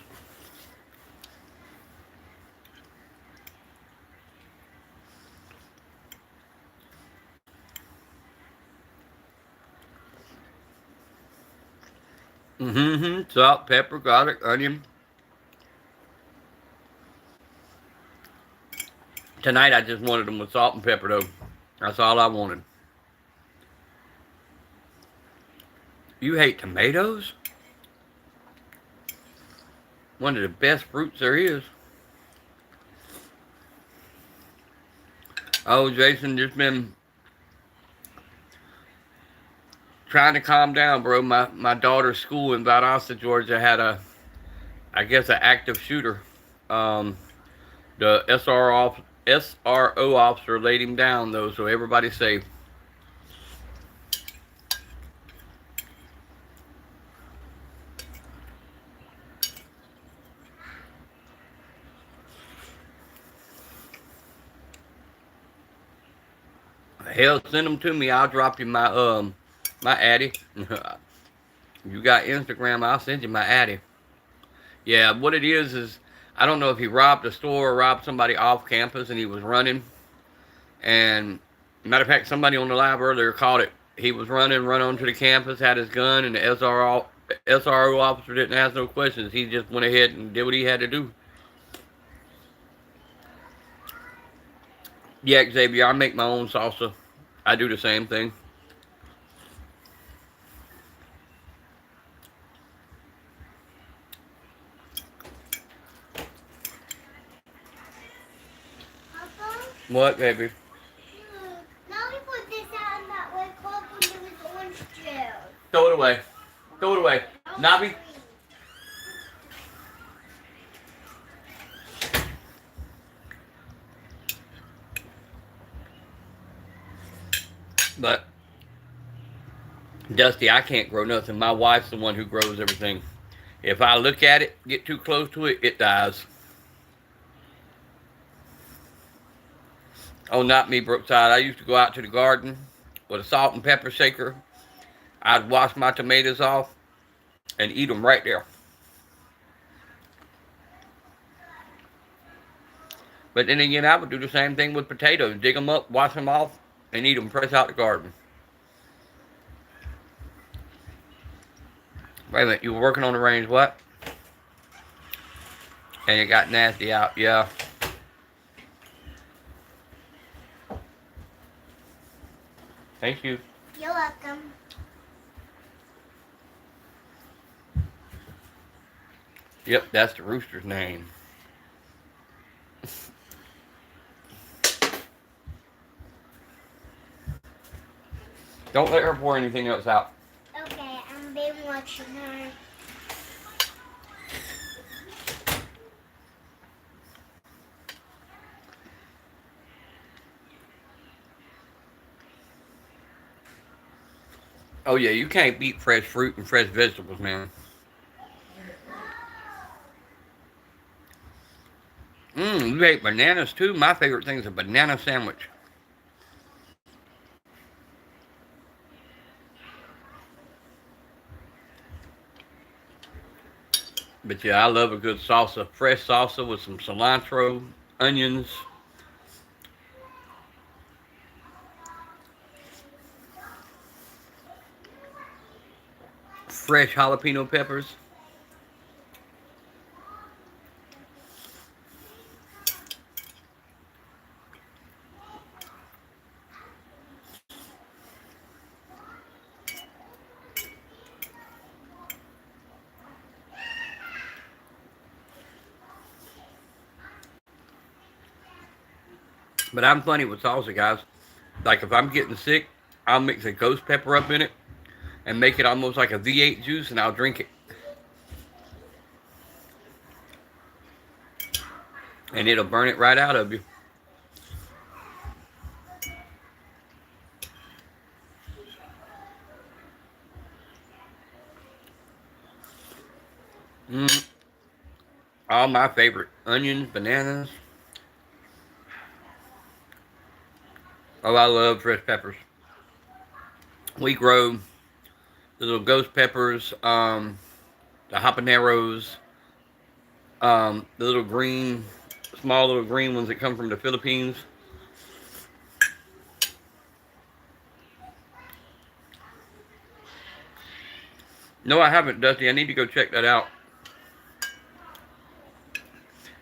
Salt, pepper, garlic, onion. Tonight I just wanted them with salt and pepper, though. That's all I wanted. You hate tomatoes? One of the best fruits there is. Oh, Jason, just been trying to calm down, bro. My daughter's school in Valdosta, Georgia had I guess an active shooter. The SRO officer laid him down, though, so everybody's safe. Hell, send them to me. I'll drop you my addy. You got Instagram, I'll send you my addy. Yeah, what it is I don't know if he robbed a store or robbed somebody off campus and he was running. And matter of fact, somebody on the live earlier caught it. He was run onto the campus, had his gun, and the SRO officer didn't ask no questions. He just went ahead and did what he had to do. Yeah, Xavier, I make my own salsa. I do the same thing. Papa? What, baby? Now we put this out in that way cup when there was orange juice. Throw it away. Throw it away. Nabi? But, Dusty, I can't grow nothing. My wife's the one who grows everything. If I look at it, get too close to it, it dies. Oh, not me, Brookside. I used to go out to the garden with a salt and pepper shaker. I'd wash my tomatoes off and eat them right there. But then again, I would do the same thing with potatoes. Dig them up, wash them off, and eat them fresh out the garden. Wait a minute, you were working on the range, what? And it got nasty out, yeah. Thank you. You're welcome. Yep, that's the rooster's name. Don't let her pour anything else out. Okay, I'm been watching her. Oh yeah, you can't beat fresh fruit and fresh vegetables, man. You ate bananas too? My favorite thing is a banana sandwich. But yeah, I love a good salsa. Fresh salsa with some cilantro, onions. Fresh jalapeno peppers. But I'm funny with salsa, guys. Like if I'm getting sick, I'll mix a ghost pepper up in it and make it almost like a V8 juice, and I'll drink it. And it'll burn it right out of you. Mm, all my favorite onions, bananas. Oh, I love fresh peppers. We grow the little ghost peppers, the habaneros, the little green, small little green ones that come from the Philippines. No, I haven't, Dusty. I need to go check that out.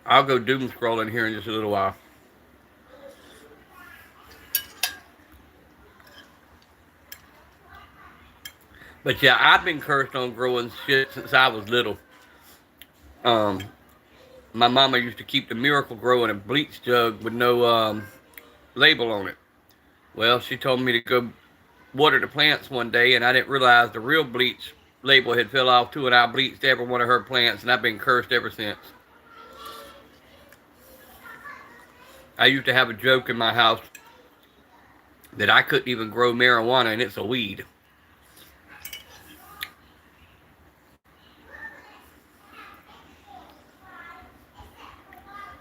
I'll go doom scrolling here in just a little while. But yeah, I've been cursed on growing shit since I was little. Um, my mama used to keep the Miracle Grow in a bleach jug with no label on it. Well, she told me to go water the plants one day, and I didn't realize the real bleach label had fell off too, and I bleached every one of her plants, and I've been cursed ever since. I used to have a joke in my house that I couldn't even grow marijuana, and it's a weed.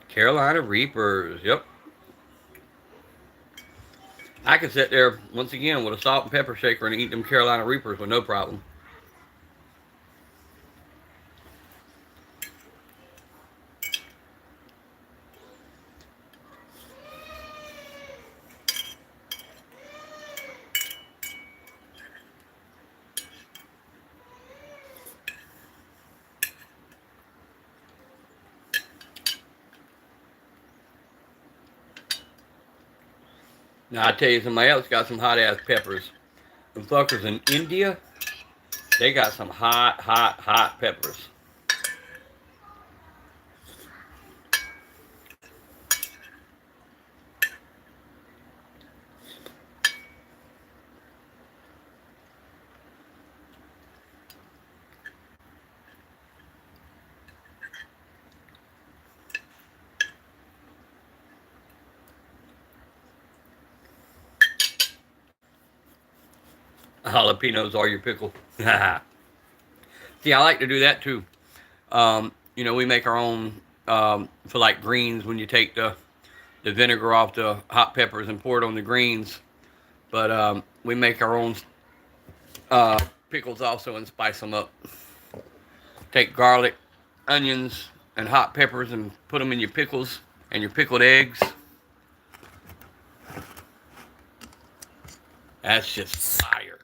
Carolina Reapers, yep. I could sit there once again with a salt and pepper shaker and eat them Carolina Reapers with no problem. Now I tell you, somebody else got some hot ass peppers. The fuckers in India, they got some hot, hot, hot peppers. Jalapenos are your pickle. See, I like to do that too. We make our own for like greens when you take the the vinegar off the hot peppers and pour it on the greens. But we make our own pickles also and spice them up. Take garlic, onions, and hot peppers and put them in your pickles and your pickled eggs. That's just fire.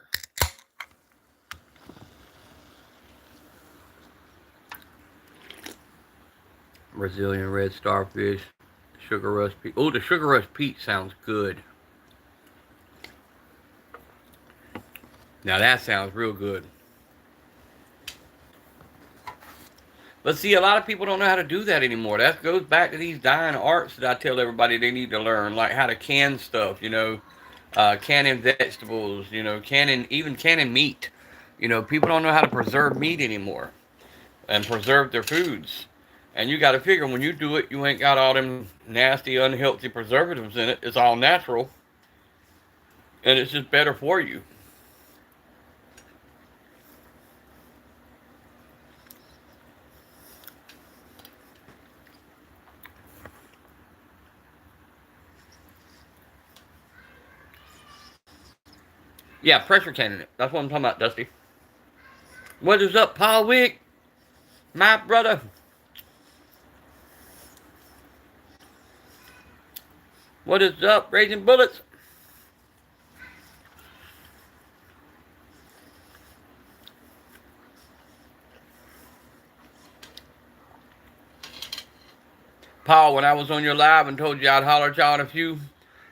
Brazilian red starfish, sugar rush peach. Oh, the sugar rush peach sounds good. Now that sounds real good. But see, a lot of people don't know how to do that anymore. That goes back to these dying arts that I tell everybody they need to learn, like how to can stuff, canning vegetables, even canning meat. People don't know how to preserve meat anymore and preserve their foods. And you got to figure when you do it, you ain't got all them nasty, unhealthy preservatives in it. It's all natural, and it's just better for you. Yeah, pressure canning it. That's what I'm talking about, Dusty. What is up, Paul Wick? My brother. What is up, Raging Bullets? Paul, when I was on your live and told you I'd holler at y'all in a few,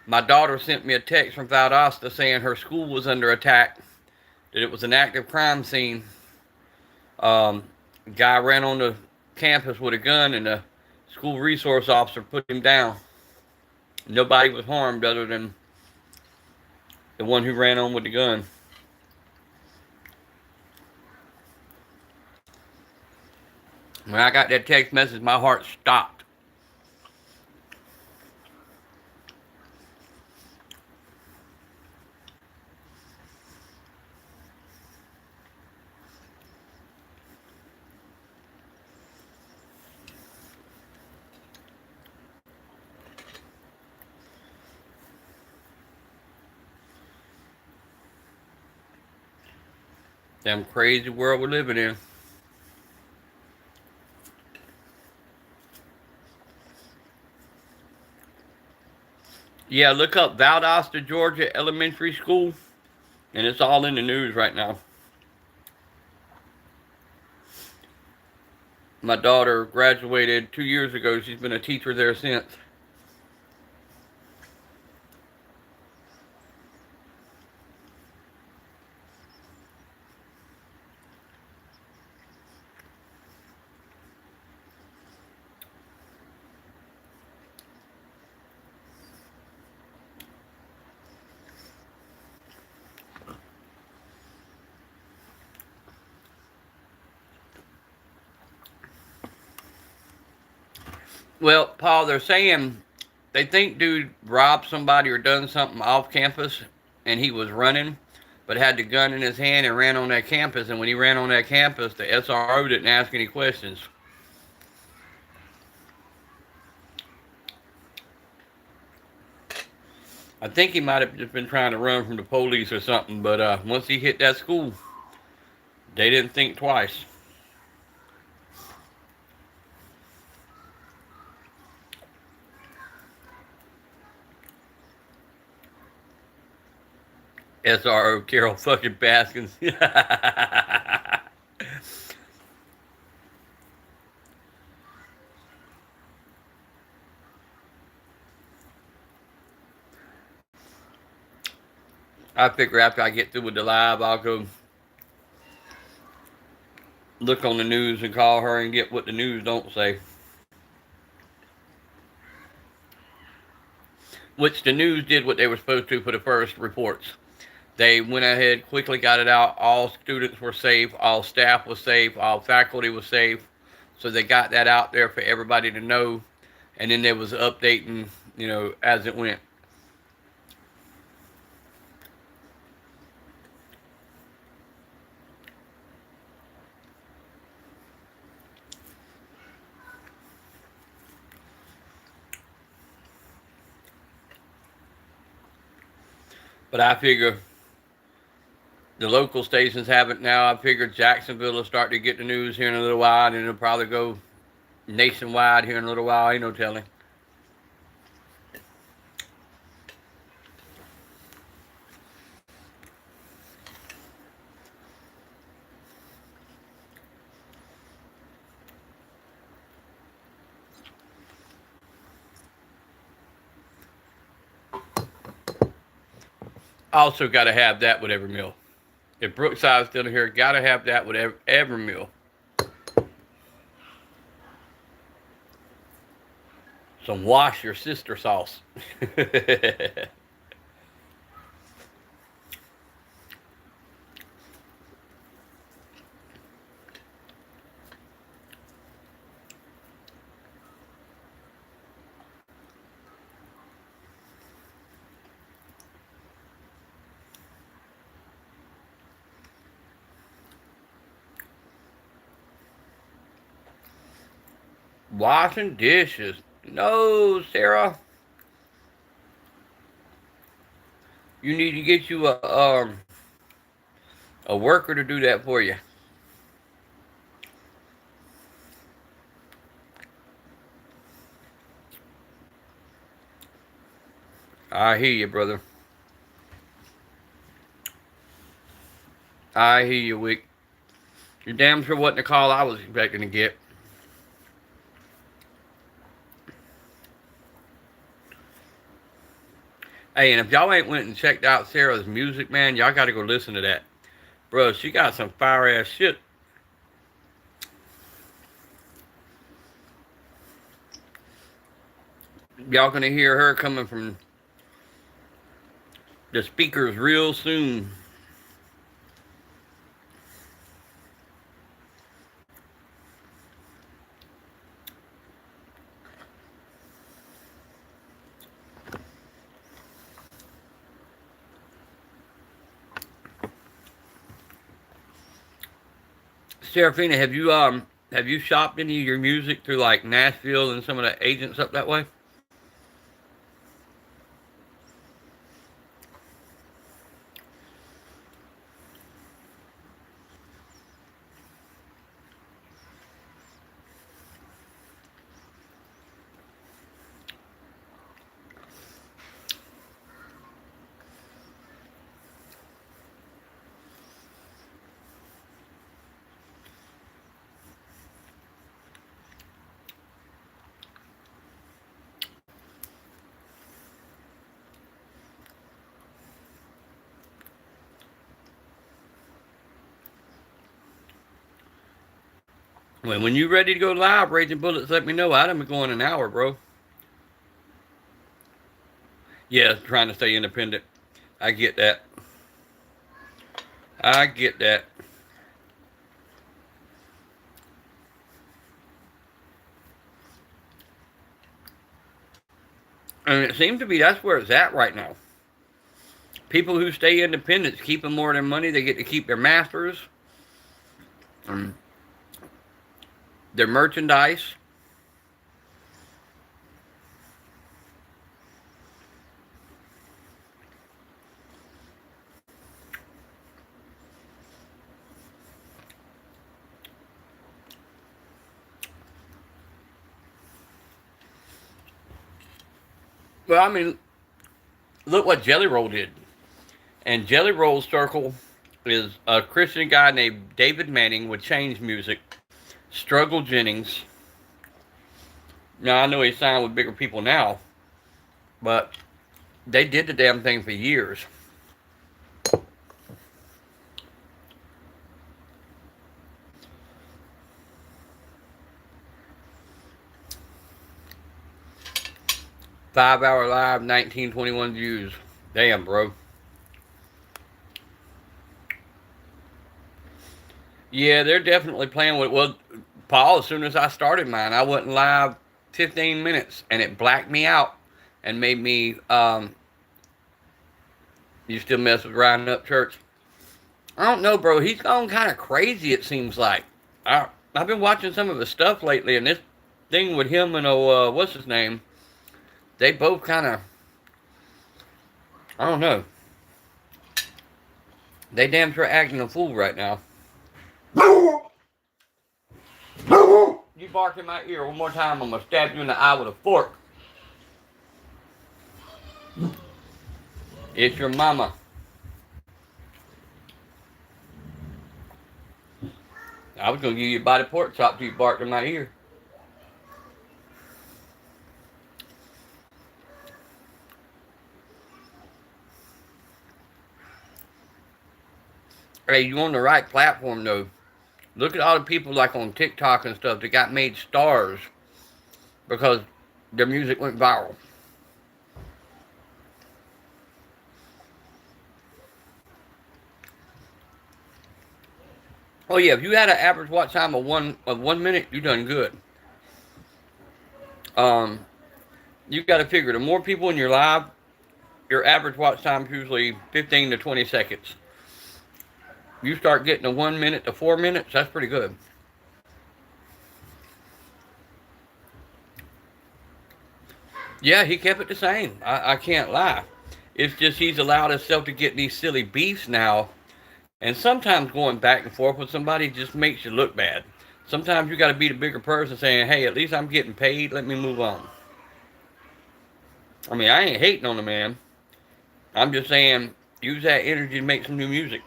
my daughter sent me a text from Valdosta saying her school was under attack, that it was an active crime scene. Guy ran on the campus with a gun, and the school resource officer put him down. Nobody was harmed other than the one who ran on with the gun. When I got that text message, my heart stopped. Damn crazy world we're living in. Yeah, look up Valdosta, Georgia Elementary School, and it's all in the news right now. My daughter graduated 2 years ago. She's been a teacher there since. Well, Paul, they're saying they think dude robbed somebody or done something off campus, and he was running, but had the gun in his hand and ran on that campus. And when he ran on that campus, the SRO didn't ask any questions. I think he might have just been trying to run from the police or something, but once he hit that school, they didn't think twice. SRO Carol fucking Baskins. I figure after I get through with the live, I'll go look on the news and call her and get what the news don't say. Which the news did what they were supposed to for the first reports. They went ahead, quickly got it out. All students were safe, all staff was safe, all faculty was safe. So they got that out there for everybody to know. And then there was updating, as it went. But I figure the local stations have it now. I figure Jacksonville will start to get the news here in a little while, and it'll probably go nationwide here in a little while. Ain't no telling. Also, got to have that with every meal. If Brookside's still here, got to have that with every meal. Some wash your sister sauce. Washing dishes. No, Sarah. You need to get you a worker to do that for you. I hear you, brother. I hear you, Wick. You're damn sure wasn't the call I was expecting to get. Hey, and if y'all ain't went and checked out Sarah's music, man, y'all got to go listen to that. Bro, she got some fire-ass shit. Y'all gonna hear her coming from the speakers real soon. Serafina, have you shopped any of your music through like Nashville and some of the agents up that way? When you ready to go live, Raging Bullets, let me know. I'd be going an hour, bro. Yeah, trying to stay independent. I get that. I get that. And it seems to be that's where it's at right now. People who stay independent keep more of their money. They get to keep their masters, their merchandise. Well, I mean, look what Jelly Roll did. And Jelly Roll's circle is a Christian guy named David Manning with Change Music, Struggle Jennings. Now, I know he signed with bigger people now, but they did the damn thing for years. Five-hour live, 1921 views. Damn, bro. Yeah, they're definitely playing with. Well, Paul, as soon as I started mine, I went live 15 minutes and it blacked me out and made me. You still mess with Riding Up Church? I don't know, bro. He's gone kind of crazy, it seems like. I've been watching some of his stuff lately, and this thing with him and, what's his name? They both kind of. I don't know. They damn sure acting a fool right now. You bark in my ear one more time, I'm gonna stab you in the eye with a fork. It's your mama. I was gonna give you a body pork chop till you barked in my ear. Hey, you on the right platform though. Look at all the people like on TikTok and stuff that got made stars because their music went viral. Oh yeah, if you had an average watch time of 1 minute, you done good. Um, you got to figure the more people in your live, your average watch time is usually 15 to 20 seconds. You start getting to 1 minute to 4 minutes, that's pretty good. Yeah, he kept it the same. I can't lie. It's just he's allowed himself to get these silly beefs now. And sometimes going back and forth with somebody just makes you look bad. Sometimes you got to be the bigger person saying, hey, at least I'm getting paid. Let me move on. I mean, I ain't hating on the man. I'm just saying, use that energy to make some new music.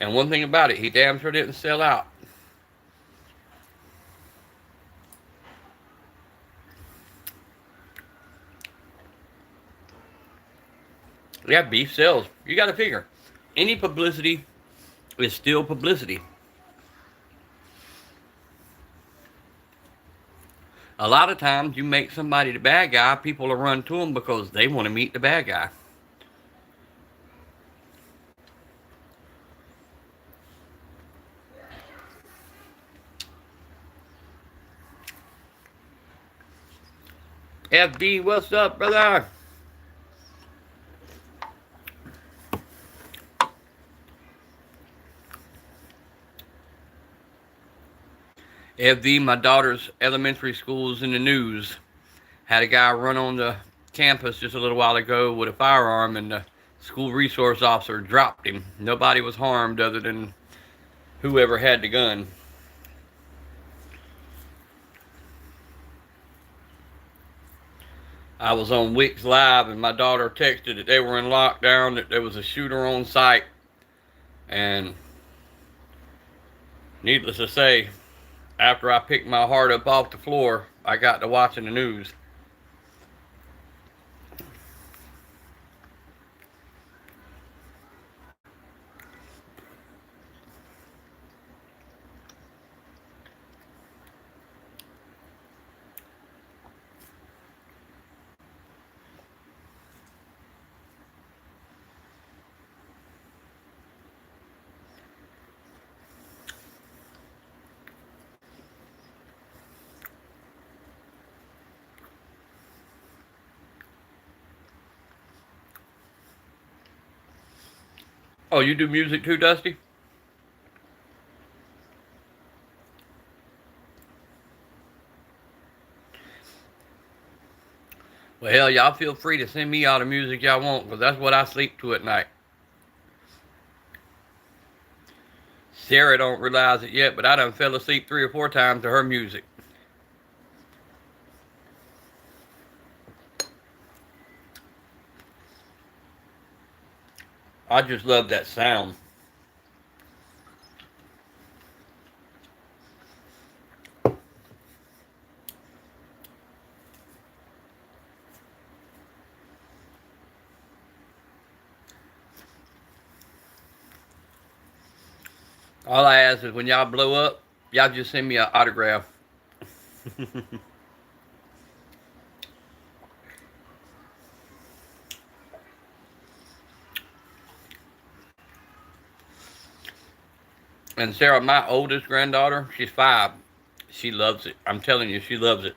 And one thing about it, he damn sure didn't sell out. Yeah, beef sells. You got to figure. Any publicity is still publicity. A lot of times you make somebody the bad guy, people will run to them because they want to meet the bad guy. FD, what's up, brother? FD, my daughter's elementary school is in the news. Had a guy run on the campus just a little while ago with a firearm, and the school resource officer dropped him. Nobody was harmed other than whoever had the gun. I was on Wix Live, and my daughter texted that they were in lockdown, that there was a shooter on site, and needless to say, after I picked my heart up off the floor, I got to watching the news. Oh, you do music too, Dusty? Well, hell, y'all feel free to send me all the music y'all want, because that's what I sleep to at night. Sarah don't realize it yet, but I done fell asleep 3 or 4 times to her music. I just love that sound. All I ask is when y'all blow up, y'all just send me an autograph. And Sarah, my oldest granddaughter, she's 5. She loves it. I'm telling you, she loves it.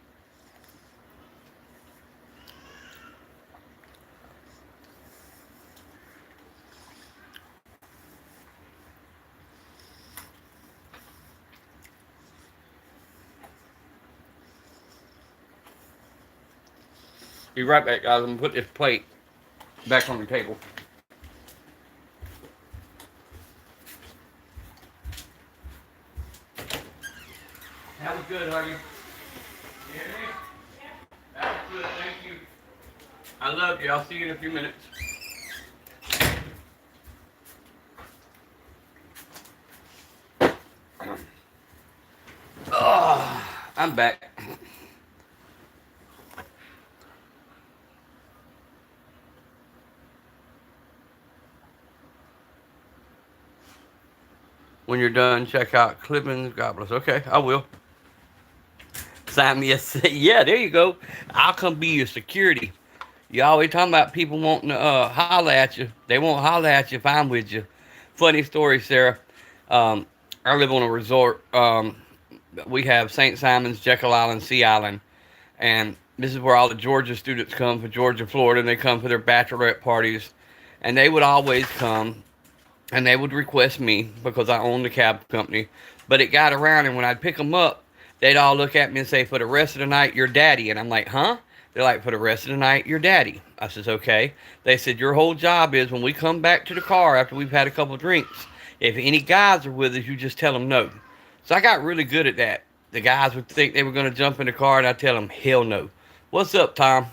Be right back, guys. I'm gonna put this plate back on the table. That was good, honey. You hear me? That was good. Thank you. I love you. I'll see you in a few minutes. Oh, I'm back. When you're done, check out Clippings. God bless. Okay, I will. Sign me a yeah. There you go. I'll come be your security. You always talking about people wanting to holler at you. They won't holler at you if I'm with you. Funny story, Sarah. Um, I live on a resort. We have St. Simon's, Jekyll Island, Sea Island, and this is where all the Georgia students come for Georgia, Florida, and they come for their bachelorette parties. And they would always come and they would request me because I own the cab company. But it got around, and when I'd pick them up, they'd all look at me and say, "For the rest of the night, you're daddy." And I'm like, "Huh?" They're like, "For the rest of the night, you're daddy." I says, "Okay." They said, "Your whole job is when we come back to the car after we've had a couple of drinks, if any guys are with us, you just tell them no." So I got really good at that. The guys would think they were going to jump in the car, and I'd tell them, "Hell no." What's up, Tom?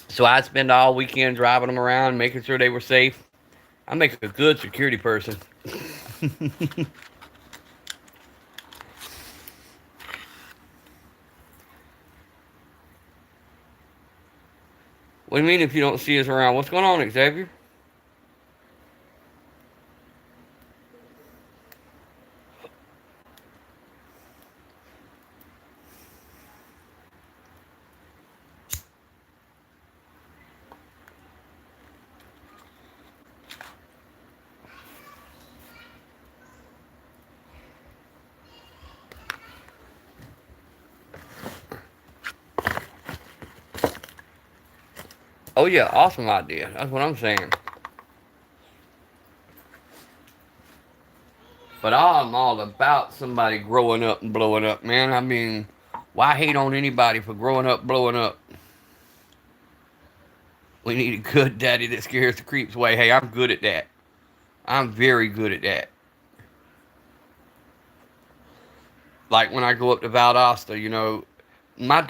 So I'd spend all weekend driving them around, making sure they were safe. I make a good security person. What do you mean if you don't see us around? What's going on, Xavier? Oh yeah, awesome idea. That's what I'm saying. But I'm all about somebody growing up and blowing up, man. I mean, why hate on anybody for growing up, blowing up? We need a good daddy that scares the creeps away. Hey, I'm good at that. I'm very good at that. Like when I go up to Valdosta, my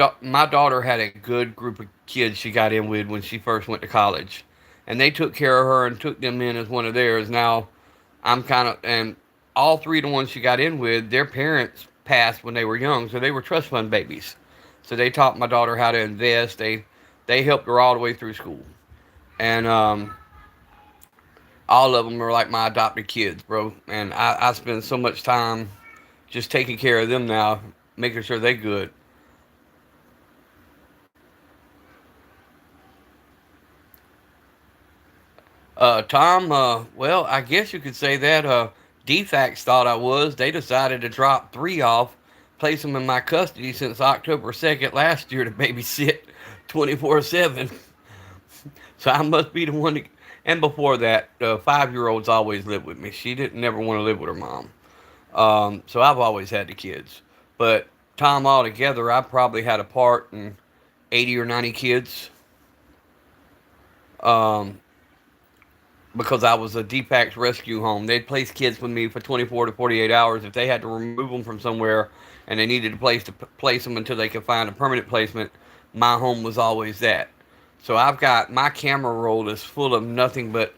daughter had a good group of kids she got in with when she first went to college, and they took care of her and took them in as one of theirs. Now I'm kind of and all three of the ones she got in with, their parents passed when they were young, so they were trust fund babies. So they taught my daughter how to invest. They helped her all the way through school, and all of them are like my adopted kids, bro. And I spend so much time just taking care of them now, making sure they good. Tom, well, I guess you could say that DFACS thought I was. They decided to drop three off, place them in my custody since October 2nd last year to babysit 24/7. So I must be the one that. And before that, 5-year-olds always lived with me. She didn't never want to live with her mom. So I've always had the kids. But Tom, altogether, I probably had a part in 80 or 90 kids. Um, because I was a DPAC's rescue home. They'd place kids with me for 24 to 48 hours. If they had to remove them from somewhere and they needed a place to place them until they could find a permanent placement, my home was always that. So I've got my camera roll is full of nothing but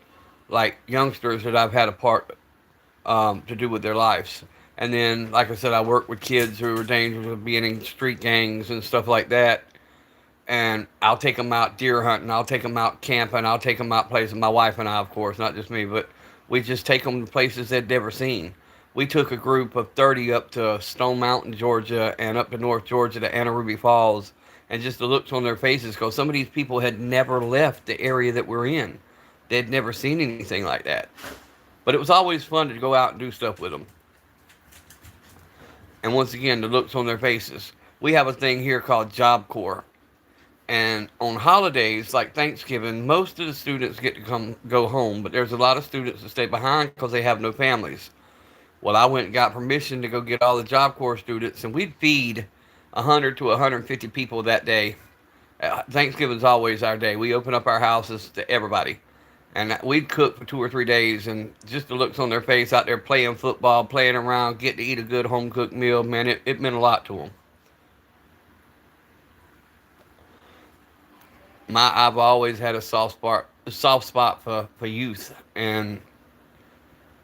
like youngsters that I've had a part to do with their lives. And then, like I said, I work with kids who are dangerous of being in street gangs and stuff like that, and I'll take them out deer hunting, I'll take them out camping, I'll take them out places. My wife and I, of course, not just me, but we just take them to places they'd never seen. We took a group of 30 up to Stone Mountain, Georgia, and up to North Georgia to Anaruby Falls, and just the looks on their faces, because some of these people had never left the area that we're in. They'd never seen anything like that. But it was always fun to go out and do stuff with them. And once again, the looks on their faces. We have a thing here called Job Corps. And on holidays like Thanksgiving, most of the students get to go home, but there's a lot of students that stay behind because they have no families. Well, I went and got permission to go get all the Job Corps students, and we'd feed 100 to 150 people that day. Thanksgiving's always our day. We open up our houses to everybody. And we'd cook for 2 or 3 days, and just the looks on their face out there playing football, playing around, getting to eat a good home cooked meal, man, it meant a lot to them. I've always had a soft spot for youth and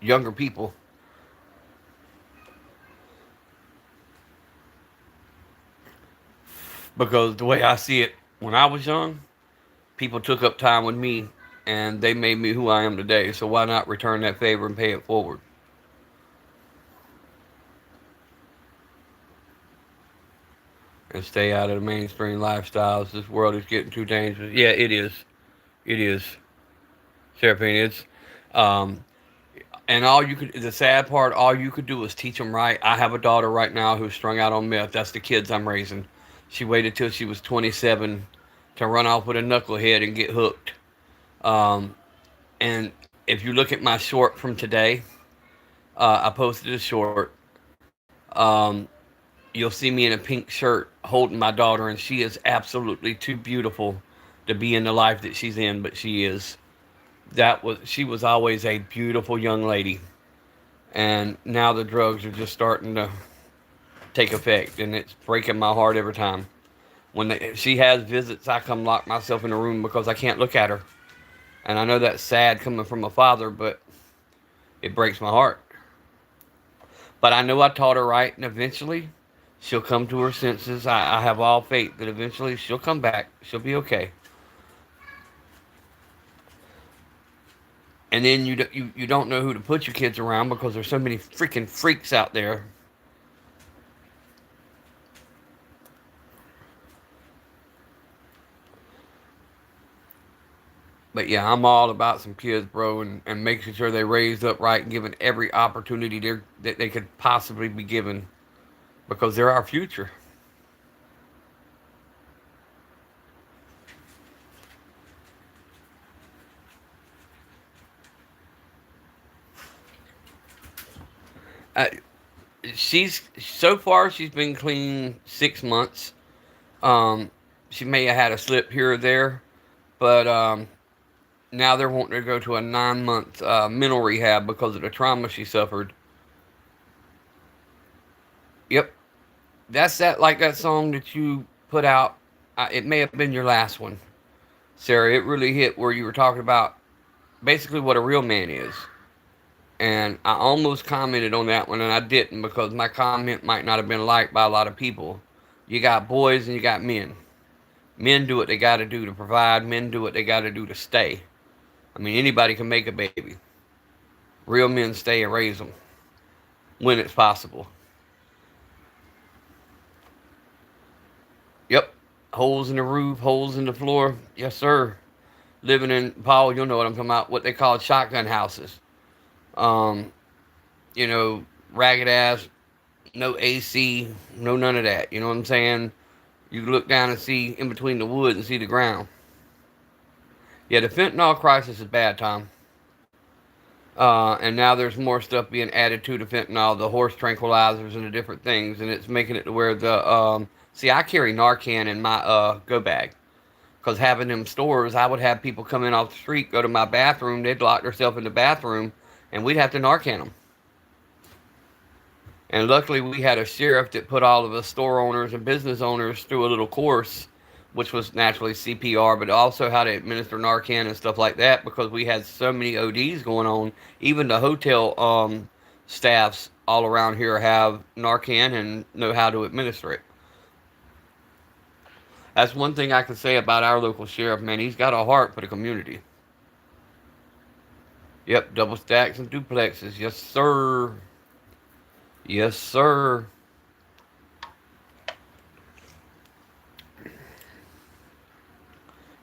younger people, because the way I see it, when I was young, people took up time with me, and they made me who I am today. So why not return that favor and pay it forward? And stay out of the mainstream lifestyles. This world is getting too dangerous. Yeah, it is. It is. Seraphine, it's um, and the sad part, all you could do is teach them right. I have a daughter right now who's strung out on meth. That's the kids I'm raising. She waited till she was 27 to run off with a knucklehead and get hooked. Um, and if you look at my short from today, I posted a short. Um, you'll see me in a pink shirt holding my daughter, and she is absolutely too beautiful to be in the life that she's in, but she is. She was always a beautiful young lady, and now the drugs are just starting to take effect, and it's breaking my heart every time. She has visits, I come lock myself in a room because I can't look at her, and I know that's sad coming from a father, but it breaks my heart. But I know I taught her right, and eventually she'll come to her senses. I have all faith that eventually she'll come back. She'll be okay. And then you don't know who to put your kids around because there's so many freaking freaks out there. But yeah, I'm all about some kids, bro, and making sure they're raised up right and given every opportunity that they could possibly be given, because they're our future. Uh, she's been clean 6 months. Um, she may have had a slip here or there, but now they're wanting to go to a 9 month mental rehab because of the trauma she suffered. Yep, that's that like that song that you put out. It may have been your last one, Sarah. It really hit where you were talking about basically what a real man is. And I almost commented on that one, and I didn't because my comment might not have been liked by a lot of people. You got boys and you got men. Men do what they got to do to provide. Men do what they got to do to stay. I mean, anybody can make a baby. Real men stay and raise them when it's possible. Yep. Holes in the roof, holes in the floor. Yes, sir. Living in, Paul, you'll know what I'm talking about, what they call shotgun houses. Um, Ragged ass, no AC, no none of that. You know what I'm saying? You look down and see in between the woods and see the ground. Yeah, the fentanyl crisis is bad, Tom. And now there's more stuff being added to the fentanyl, the horse tranquilizers and the different things, and it's making it to where see, I carry Narcan in my go bag. Because having them stores, I would have people come in off the street, go to my bathroom, they'd lock themselves in the bathroom, and we'd have to Narcan them. And luckily, we had a sheriff that put all of the store owners and business owners through a little course, which was naturally CPR, but also how to administer Narcan and stuff like that, because we had so many ODs going on. Even the hotel staffs all around here have Narcan and know how to administer it. That's one thing I can say about our local sheriff, man. He's got a heart for the community. Yep, double stacks and duplexes. Yes, sir. Yes, sir.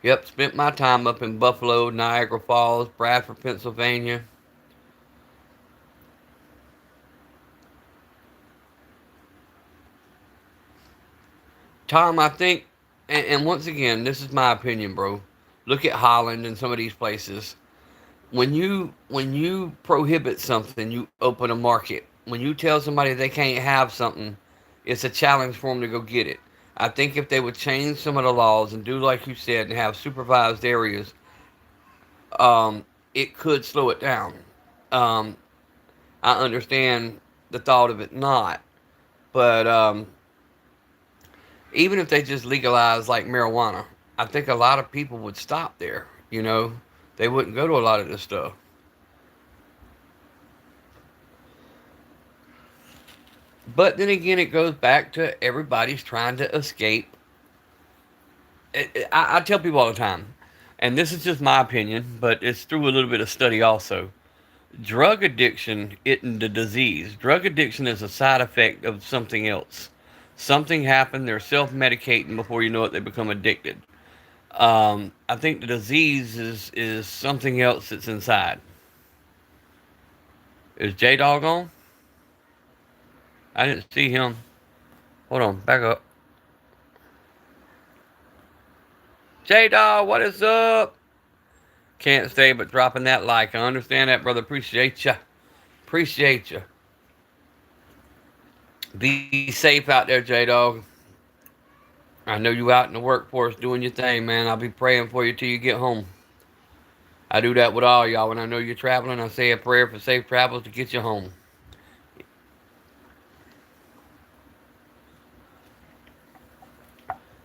Yep, spent my time up in Buffalo, Niagara Falls, Bradford, Pennsylvania. Tom, I think, and once again, this is my opinion, bro. Look at Holland and some of these places. When you prohibit something, you open a market. When you tell somebody they can't have something, it's a challenge for them to go get it. I think if they would change some of the laws and do like you said and have supervised areas, it could slow it down. Um, I understand the thought of it not, but even if they just legalize like marijuana, I think a lot of people would stop there. You know, they wouldn't go to a lot of this stuff. But then again, it goes back to everybody's trying to escape. I tell people all the time, and this is just my opinion, but it's through a little bit of study also. Drug addiction isn't the disease. Drug addiction is a side effect of something else. Something happened, they're self medicating before you know it, they become addicted. I think the disease is something else that's inside. Is J Dog on? I didn't see him. Hold on, back up. J Dog, what is up? Can't stay but dropping that like. I understand that, brother. Appreciate you. Appreciate you. Be safe out there, J Dog. I know you out in the workforce doing your thing, man. I'll be praying for you till you get home. I do that with all y'all. When I know you're traveling, I say a prayer for safe travels to get you home.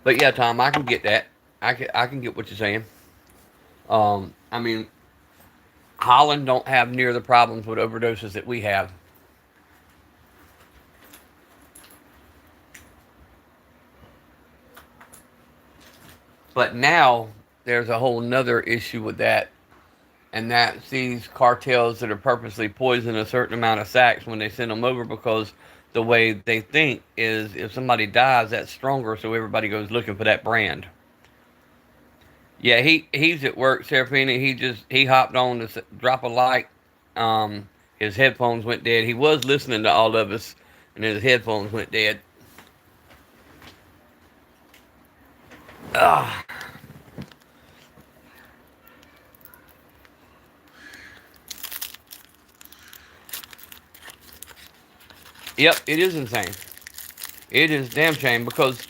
But yeah, Tom, I can get that. I can get what you're saying. I mean, Holland don't have near the problems with overdoses that we have. But now there's a whole nother issue with that, and that's these cartels that are purposely poisoning a certain amount of sacks when they send them over because the way they think is if somebody dies, that's stronger, so everybody goes looking for that brand. Yeah, he's at work, Serafina. He hopped on to drop a light. His headphones went dead. He was listening to all of us, and his headphones went dead. Ah, yep, it is insane. It is damn shame because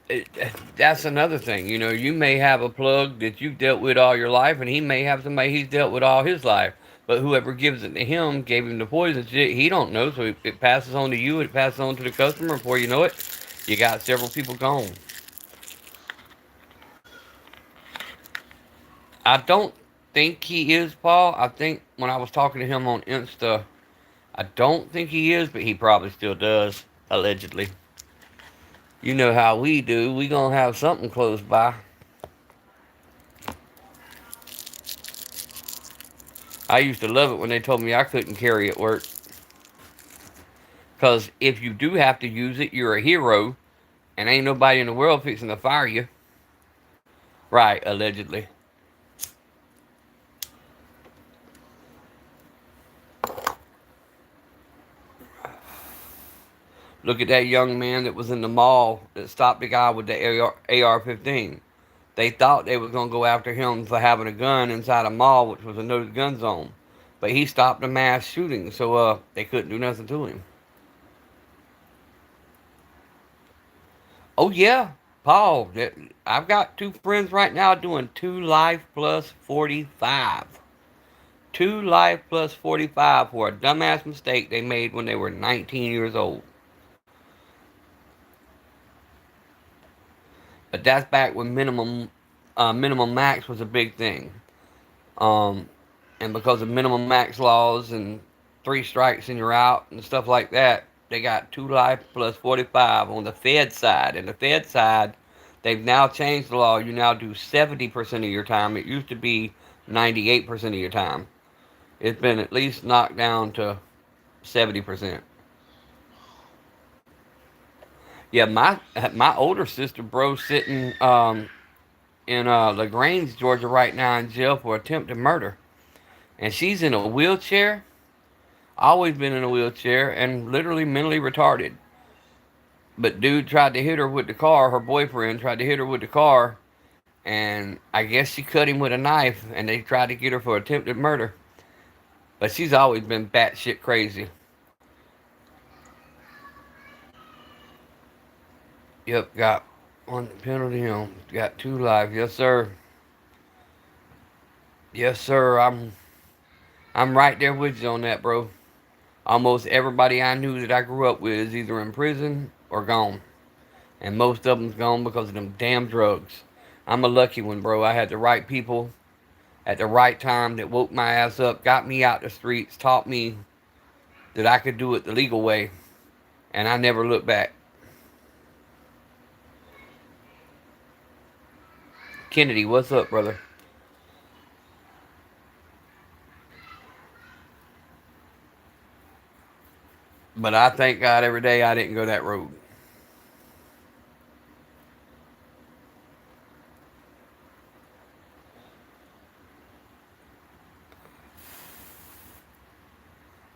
it, that's another thing. You know, you may have a plug that you've dealt with all your life, and he may have somebody he's dealt with all his life. But whoever gives it to him gave him the poison shit. He don't know, so it passes on to you. It passes on to the customer. Before you know it, you got several people gone. I don't think he is, Paul. I think when I was talking to him on Insta, I don't think he is, but he probably still does, allegedly. You know how we do. We gonna have something close by. I used to love it when they told me I couldn't carry at work. Because if you do have to use it, you're a hero, and ain't nobody in the world fixing to fire you. Right, allegedly. Look at that young man that was in the mall that stopped the guy with the AR-15. They thought they was going to go after him for having a gun inside a mall, which was a no gun zone. But he stopped a mass shooting, so they couldn't do nothing to him. Oh, yeah, Paul. I've got two friends right now doing 2 life plus 45. 2 life plus 45 for a dumbass mistake they made when they were 19 years old. But that's back when minimum max was a big thing. Um, and because of minimum max laws and 3 strikes and you're out and stuff like that, they got 2 life plus 45 on the Fed side. And the Fed side, they've now changed the law. You now do 70% of your time. It used to be 98% of your time. It's been at least knocked down to 70%. Yeah, my older sister, bro, sitting in Lagrange, Georgia, right now in jail for attempted murder, and she's in a wheelchair. Always been in a wheelchair and literally mentally retarded. But dude tried to hit her with the car. Her boyfriend tried to hit her with the car, and I guess she cut him with a knife, and they tried to get her for attempted murder. But she's always been batshit crazy. Yep, got On the penalty, got 2 life. Yes, sir. Yes, sir. I'm right there with you on that, bro. Almost everybody I knew that I grew up with is either in prison or gone. And most of them's gone because of them damn drugs. I'm a lucky one, bro. I had the right people at the right time that woke my ass up, got me out the streets, taught me that I could do it the legal way, and I never looked back. Kennedy, what's up, brother? But I thank God every day I didn't go that road.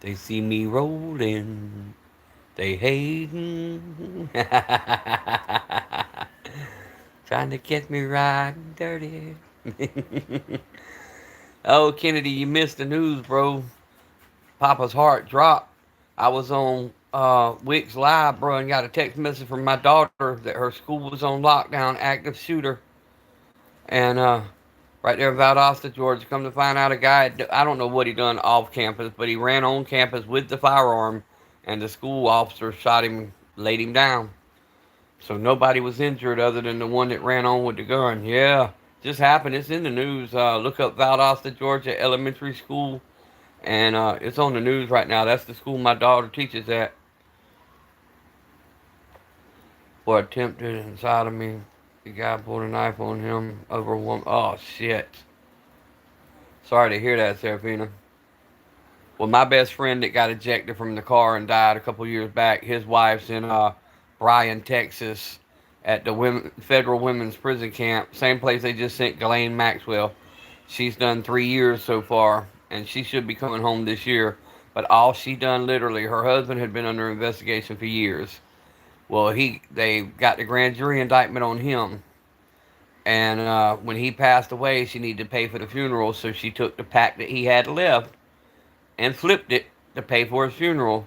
They see me rolling, they hating, trying to get me riding dirty. Oh, Kennedy, you missed the news, bro. Papa's heart dropped. I was on Wix Live, bro, and got a text message from my daughter that her school was on lockdown, active shooter. And right there in Valdosta, Georgia, come to find out a guy, I don't know what he done off campus, but he ran on campus with the firearm, and the school officer shot him, laid him down. So nobody was injured other than the one that ran on with the gun. Yeah, just happened. It's in the news. Look up Valdosta, Georgia Elementary School, and it's on the news right now. That's the school my daughter teaches at. For attempted inside of me, the guy pulled a knife on him over a woman. Oh shit! Sorry to hear that, Serafina. Well, my best friend that got ejected from the car and died a couple years back, his wife's in Bryan, Texas, at the federal women's prison camp, same place they just sent Ghislaine Maxwell. She's done 3 years so far, and she should be coming home this year. But all she done, literally, her husband had been under investigation for years. Well, they got the grand jury indictment on him, and when he passed away, she needed to pay for the funeral, so she took the pack that he had left and flipped it to pay for his funeral.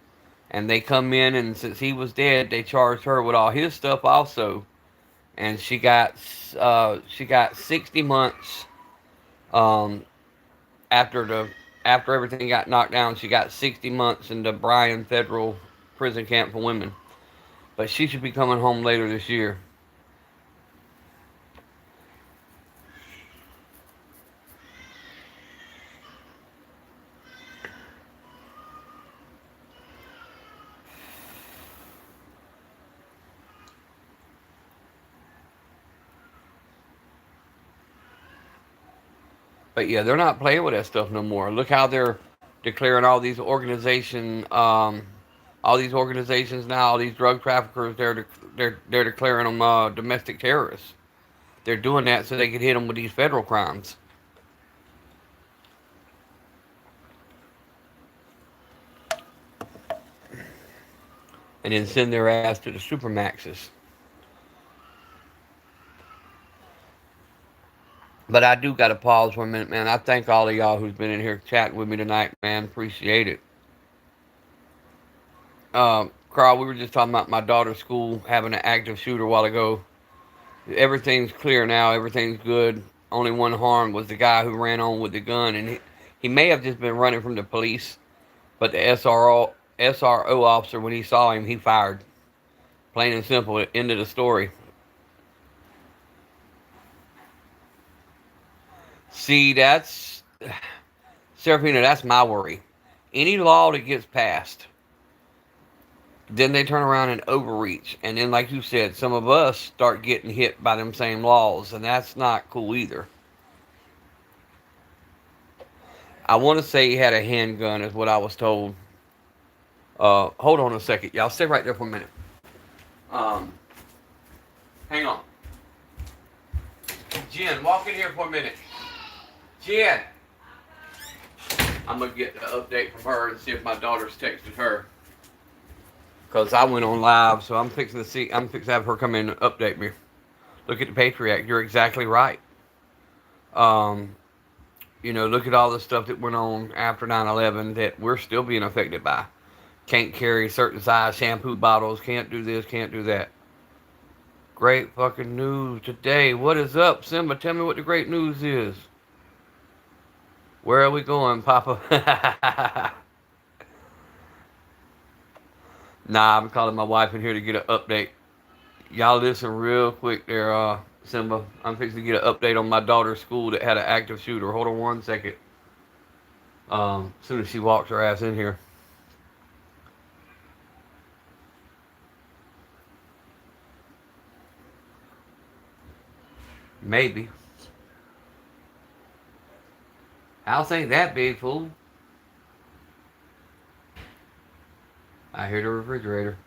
And they come in, and since he was dead, they charged her with all his stuff also, and she got 60 months. Um, after everything got knocked down, she got 60 months in the Bryan Federal Prison Camp for Women. But she should be coming home later this year. But yeah, they're not playing with that stuff no more. Look how they're declaring all these organizations now, all these drug traffickers. They're declaring them domestic terrorists. They're doing that so they can hit them with these federal crimes, and then send their ass to the supermaxes. But I do got to pause for a minute, man. I thank all of y'all who's been in here chatting with me tonight, man. Appreciate it. Carl, we were just talking about my daughter's school having an active shooter a while ago. Everything's clear now. Everything's good. Only one harm was the guy who ran on with the gun, and he may have just been running from the police. But the SRO officer, when he saw him, he fired. Plain and simple. End of the story. See, that's Serafina. That's my worry. Any law that gets passed, then they turn around and overreach, and then, like you said, some of us start getting hit by them same laws, and that's not cool either. I want to say he had a handgun, is what I was told. Hold on a second, y'all. Stay right there for a minute. Um, Hang on. Jen, walk in here for a minute. Jen, I'm gonna get the update from her and see if my daughter's texted her. Cause I went on live, so I'm fixing to see. I'm fixing to have her come in and update me. Look at the Patriot Act. You're exactly right. Um, look at all the stuff that went on after 9/11 that we're still being affected by. Can't carry certain size shampoo bottles. Can't do this. Can't do that. Great fucking news today. What is up, Simba? Tell me what the great news is. Where are we going, Papa? Nah, I'm calling my wife in here to get an update. Y'all listen real quick there, Simba. I'm fixing to get an update on my daughter's school that had an active shooter. Hold on 1 second. As soon as she walks her ass in here. Maybe. House ain't that big, fool. I hear the refrigerator.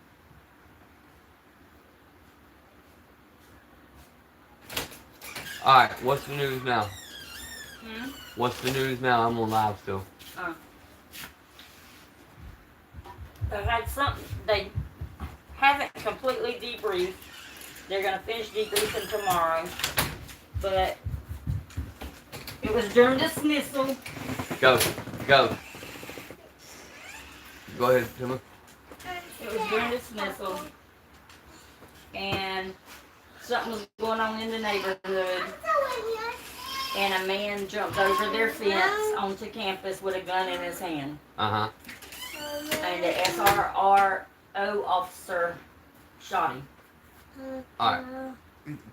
Alright, what's the news now? What's the news now? I'm on live still. They had something, they haven't completely debriefed. They're going to finish debriefing tomorrow. But it was during dismissal. Go. Go. Go ahead, Timmy. It was during dismissal. And something was going on in the neighborhood. And a man jumped over their fence onto campus with a gun in his hand. Uh-huh. And the SRO officer shot him. Alright.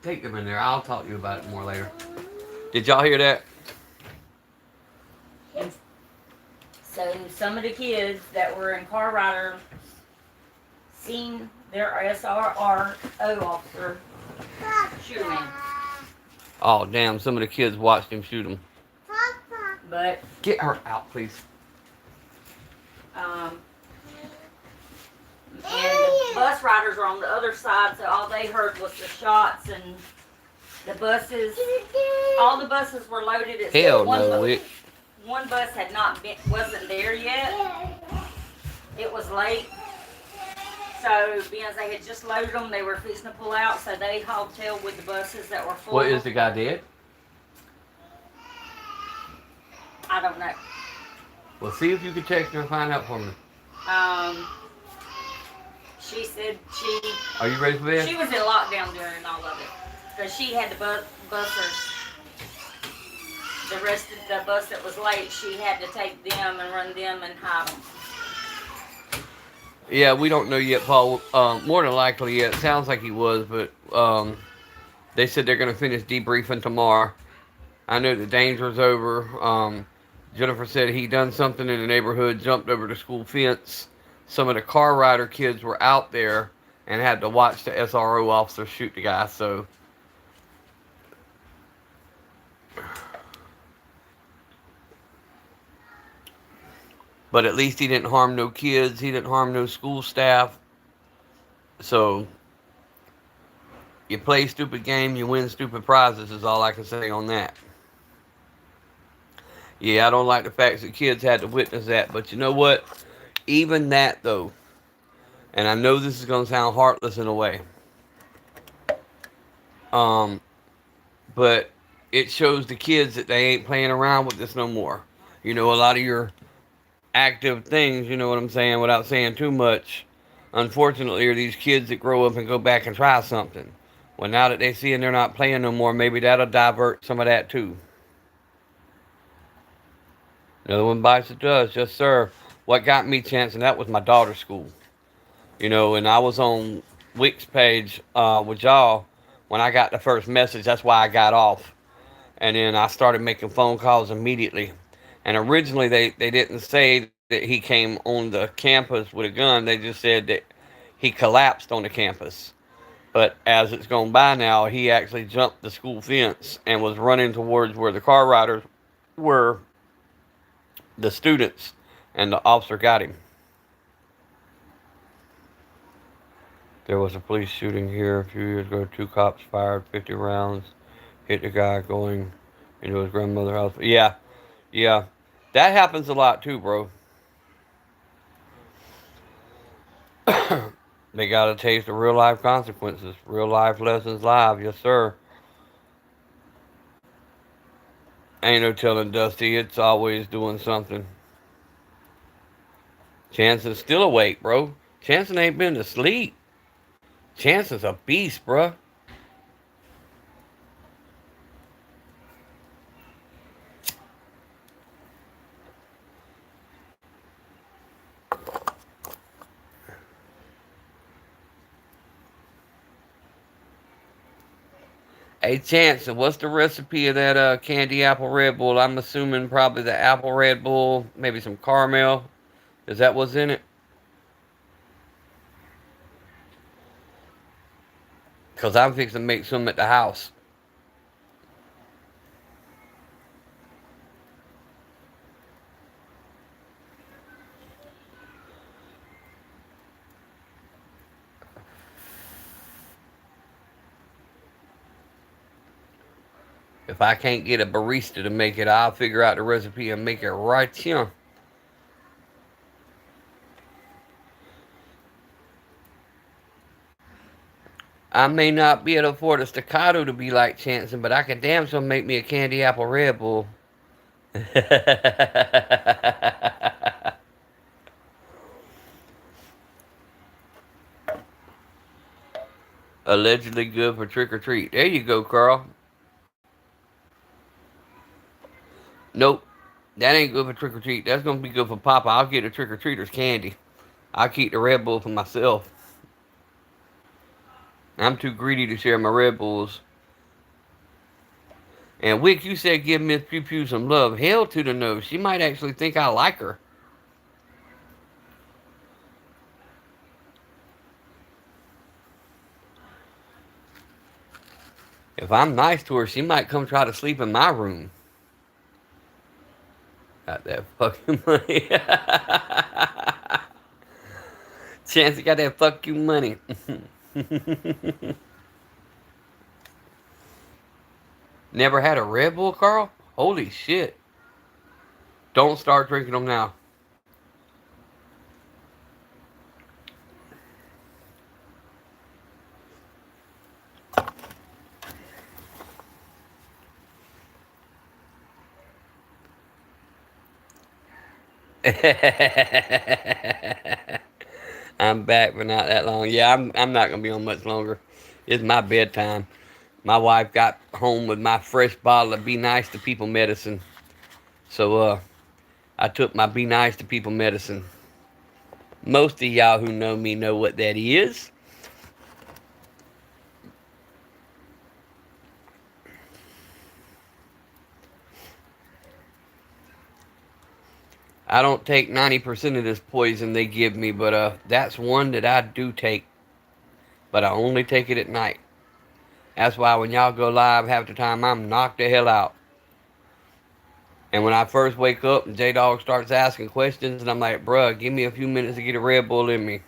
Take them in there. I'll talk to you about it more later. Did y'all hear that? And so some of the kids that were in car rider seen their SRO officer shoot a man. Oh, damn. Some of the kids watched him shoot him. But Get her out, please. and the bus riders were on the other side, so all they heard was the shots and the buses. All the buses were loaded except Hell one no, bus. Wick. One bus had not been, wasn't there yet. It was late. So, because they had just loaded them, they were fixing to pull out, so they hauled tail with the buses that were full. What, is the guy dead? I don't know. Well, see if you can text her and find out for me. She said Are you ready for this? she was in lockdown during all of it. Because she had the bussers. The rest of the bus that was late, she had to take them and run them and hide them. Yeah, we don't know yet, Paul. More than likely, yeah, it sounds like he was, but they said they're going to finish debriefing tomorrow. I know the danger's over. Jennifer said he done something in the neighborhood, jumped over the school fence. Some of the car rider kids were out there and had to watch the SRO officer shoot the guy, so... But at least he didn't harm no kids. He didn't harm no school staff. So, you play stupid game, you win stupid prizes is all I can say on that. Yeah, I don't like the fact that kids had to witness that. But you know what? Even that, though, and I know this is going to sound heartless in a way. But it shows the kids that they ain't playing around with this no more. You know, a lot of your active things, you know what I'm saying, without saying too much, unfortunately, are these kids that grow up and go back and try something. Well, now that they see and they're not playing no more, maybe that'll divert some of that too. Another one bites the dust, yes sir. What got me chancing, that was my daughter's school. You know, and I was on Wick's page with y'all when I got the first message. That's why I got off. And then I started making phone calls immediately. And originally they didn't say that he came on the campus with a gun. They just said that he collapsed on the campus. But as it's gone by now, he actually jumped the school fence and was running towards where the car riders were, the students, and the officer got him. There was a police shooting here a few years ago. 2 cops fired 50 rounds, hit the guy going into his grandmother's house. Yeah. That happens a lot too, bro. They got a taste of real life consequences. Real life lessons live, yes sir. Ain't no telling Dusty, it's always doing something. Chanson's still awake, bro. Chanson ain't been to sleep. Chanson's a beast, bro. Hey, Chance, what's the recipe of that candy apple Red Bull? I'm assuming probably the apple Red Bull, maybe some caramel. Is that what's in it? Because I'm fixing to make some at the house. If I can't get a barista to make it, I'll figure out the recipe and make it right here. I may not be able to afford a staccato to be like Chanson, but I can damn sure make me a candy apple Red Bull. Allegedly good for trick or treat. There you go, Carl. Nope. That ain't good for trick or treat. That's gonna be good for Papa. I'll get the trick or treaters candy. I'll keep the Red Bull for myself. I'm too greedy to share my Red Bulls. And Wick, you said give Miss Pew Pew some love. Hell to the no. She might actually think I like her. If I'm nice to her, she might come try to sleep in my room. Got that fucking money. Chance got that fuck you money. Never had a Red Bull, Carl? Holy shit. Don't start drinking them now. I'm back, but not that long. Yeah, I'm not gonna be on much longer. It's my bedtime. My wife got home with my fresh bottle of Be Nice to People medicine. So I took my Be Nice to People medicine. Most of y'all who know me know what that is. I don't take 90% of this poison they give me, but that's one that I do take. But I only take it at night. That's why when y'all go live half the time, I'm knocked the hell out. And when I first wake up and J-Dog starts asking questions, and I'm like, bruh, give me a few minutes to get a Red Bull in me.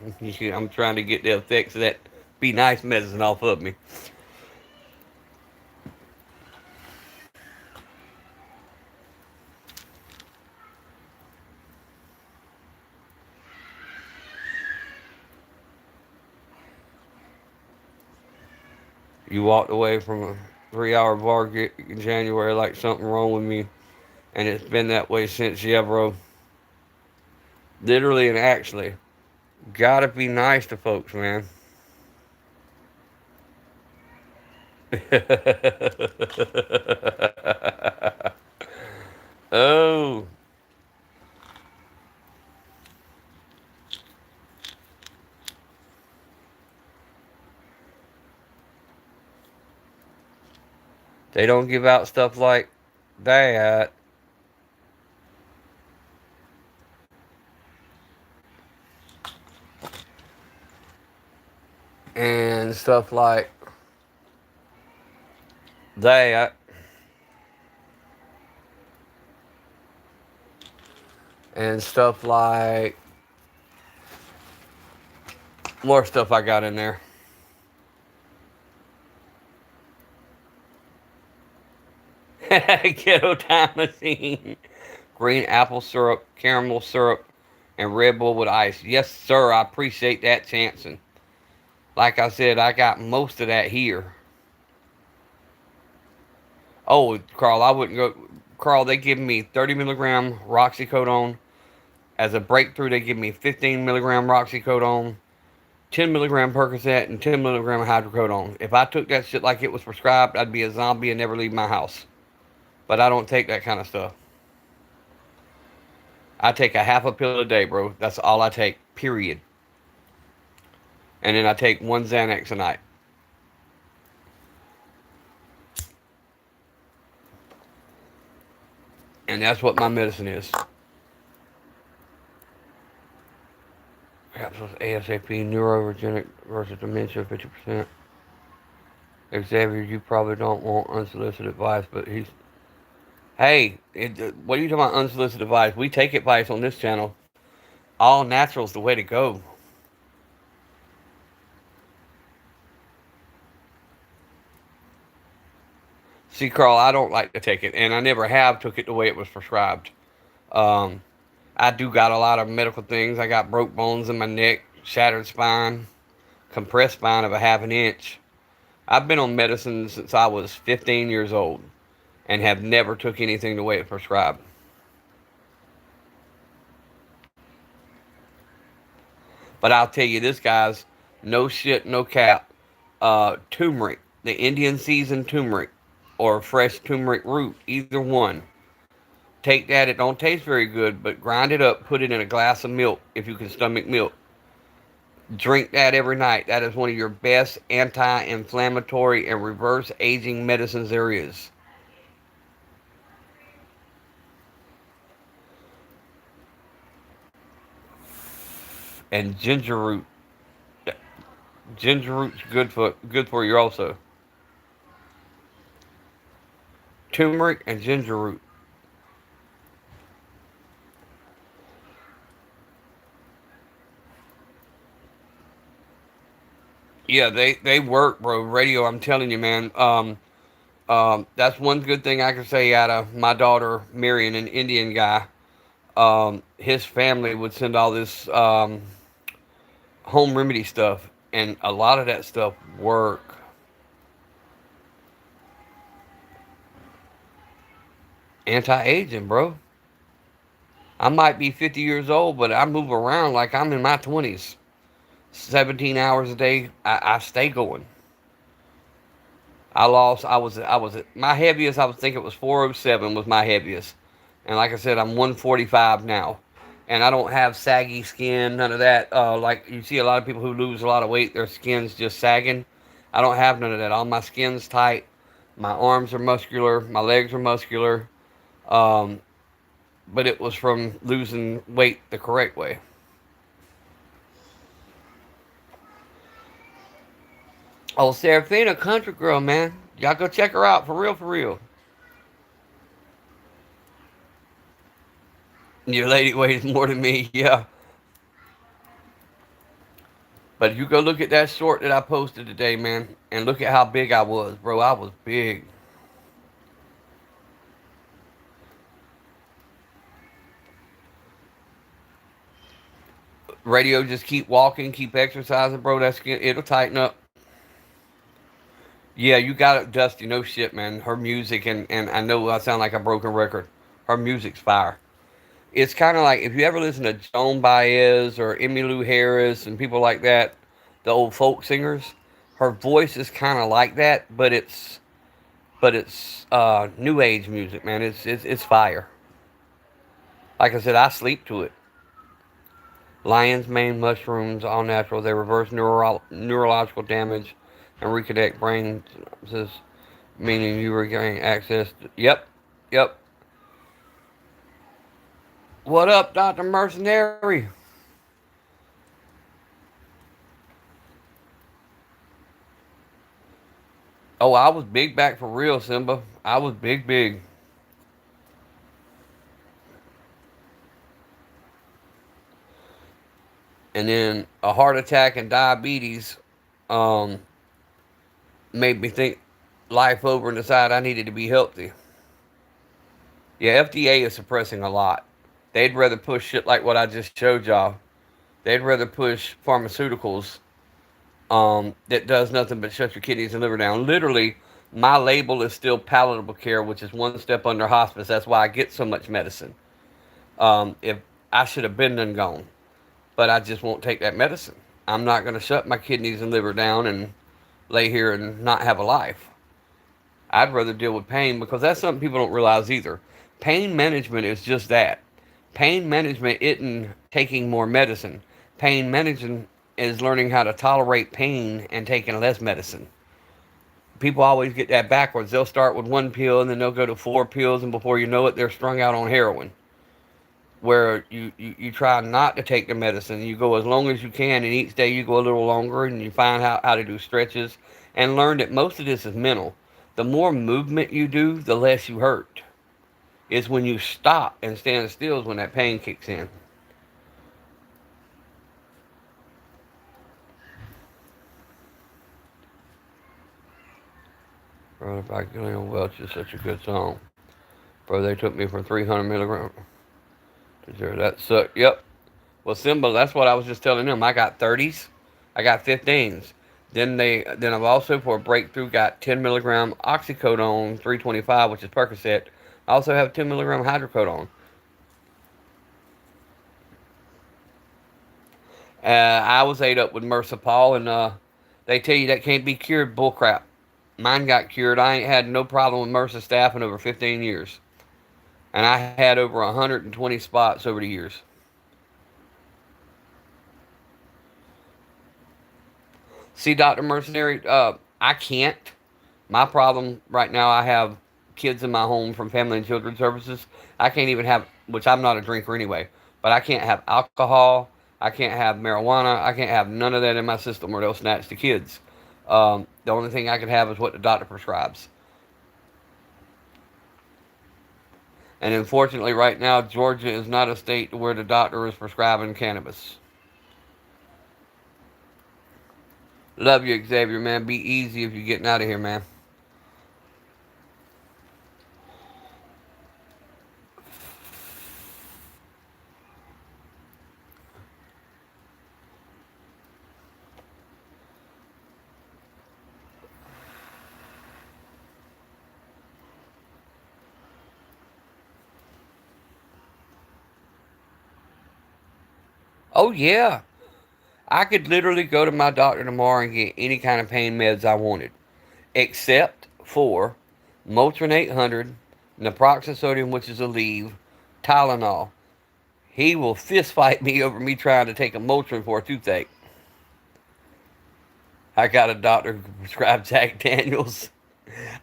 I'm trying to get the effects of that Be Nice medicine off of me. You walked away from a 3-hour bar gig in January like something wrong with me. And it's been that way since, yeah, bro. Literally and actually. Gotta be nice to folks, man. Oh. They don't give out stuff like that. And stuff like that. And stuff like more stuff I got in there. Ghetto time machine. Green apple syrup, caramel syrup, and Red Bull with ice. Yes, sir. I appreciate that, Chanson. Like I said, I got most of that here. Oh, Carl, I wouldn't go. Carl, they give me 30 milligram roxycodone. As a breakthrough, they give me 15 milligram roxycodone, 10 milligram Percocet, and 10 milligram hydrocodone. If I took that shit like it was prescribed, I'd be a zombie and never leave my house. But I don't take that kind of stuff. I take a half a pill a day, bro. That's all I take, period. And then I take one Xanax a night. And that's what my medicine is. Capsules ASAP, neurogenic versus dementia, 50%. Xavier, you probably don't want unsolicited advice, but he's... Hey, what are you talking about unsolicited advice? We take advice on this channel. All natural's the way to go. See, Carl, I don't like to take it, and I never have took it the way it was prescribed. Um, I do got a lot of medical things. I got broke bones in my neck, shattered spine, compressed spine of a half an inch. I've been on medicine since I was 15 years old and have never took anything the way it's prescribed. But I'll tell you this, guys, no shit, no cap. Turmeric, the Indian seasoned turmeric, or fresh turmeric root, either one. Take that. It don't taste very good, but grind it up, put it in a glass of milk if you can stomach milk. Drink that every night. That is one of your best anti-inflammatory and reverse aging medicines there is. And ginger root. Ginger root's good for you also. Turmeric and ginger root. Yeah, they work, bro. Radio, I'm telling you, man. That's one good thing I can say out of my daughter marrying an Indian guy. His family would send all this home remedy stuff, and a lot of that stuff work. Anti-aging, bro. I might be 50 years old, but I move around like I'm in my 20s. 17 hours a day, I stay going. I was my heaviest, I was thinking it was 407 was my heaviest. And like I said, I'm 145 now. And I don't have saggy skin, none of that. Like you see a lot of people who lose a lot of weight, their skin's just sagging. I don't have none of that. All my skin's tight. My arms are muscular. My legs are muscular. But it was from losing weight the correct way. Oh, Serafina, country girl, man. Y'all go check her out, for real, for real. Your lady weighs more than me, yeah. But you go look at that short that I posted today, man, and look at how big I was, bro. I was big. Radio, just keep walking, keep exercising, bro. It'll tighten up. Yeah, you got it, Dusty. No shit, man. Her music, and I know I sound like a broken record. Her music's fire. It's kind of like if you ever listen to Joan Baez or Emmylou Harris and people like that, the old folk singers. Her voice is kind of like that, but it's new age music, man. It's fire. Like I said, I sleep to it. Lion's mane mushrooms, all natural. They reverse neurological damage and reconnect brain synapses, meaning you regain access to, yep. What up, Dr. Mercenary? Oh, I was big back for real, Simba. I was big. And then a heart attack and diabetes made me think life over and decide I needed to be healthy. Yeah, FDA is suppressing a lot. They'd rather push shit like what I just showed y'all. They'd rather push pharmaceuticals that does nothing but shut your kidneys and liver down. Literally, my label is still palatable care, which is one step under hospice. That's why I get so much medicine. If I should have been done gone, but I just won't take that medicine. I'm not going to shut my kidneys and liver down and lay here and not have a life. I'd rather deal with pain because that's something people don't realize either. Pain management is just that. Pain management isn't taking more medicine. Pain management is learning how to tolerate pain and taking less medicine. people always get that backwards. They'll start with one pill and then they'll go to 4 pills, and before you know it, they're strung out on heroin. Where you try not to take the medicine. You go as long as you can, and each day you go a little longer, and you find how to do stretches and learn that most of this is mental. The more movement you do, the less you hurt. It's when you stop and stand still is when that pain kicks in. Bro, by Gillian Welch is such a good song. Bro, they took me from 300 milligrams to zero. That sucked. Yep. Well, Simba, that's what I was just telling them. I got 30s. I got 15s. Then I've also, for a breakthrough, got 10 milligram oxycodone 325, which is Percocet. I also have 10 milligram hydrocodone. I was ate up with MRSA, Paul, and they tell you that can't be cured. Bullcrap. Mine got cured. I ain't had no problem with MRSA staph in over 15 years. And I had over 120 spots over the years. See, Dr. Mercenary, I can't. My problem right now, I have kids in my home from Family and Children's Services. I can't even have, which I'm not a drinker anyway, but I can't have alcohol. I can't have marijuana. I can't have none of that in my system or they'll snatch the kids. The only thing I can have is what the doctor prescribes. And unfortunately, right now, Georgia is not a state where the doctor is prescribing cannabis. Love you, Xavier, man. Be easy if you're getting out of here, man. Oh, yeah. I could literally go to my doctor tomorrow and get any kind of pain meds I wanted, except for Motrin 800, naproxen sodium, which is a Aleve, Tylenol. He will fist fight me over me trying to take a Motrin for a toothache. I got a doctor who prescribed Jack Daniels.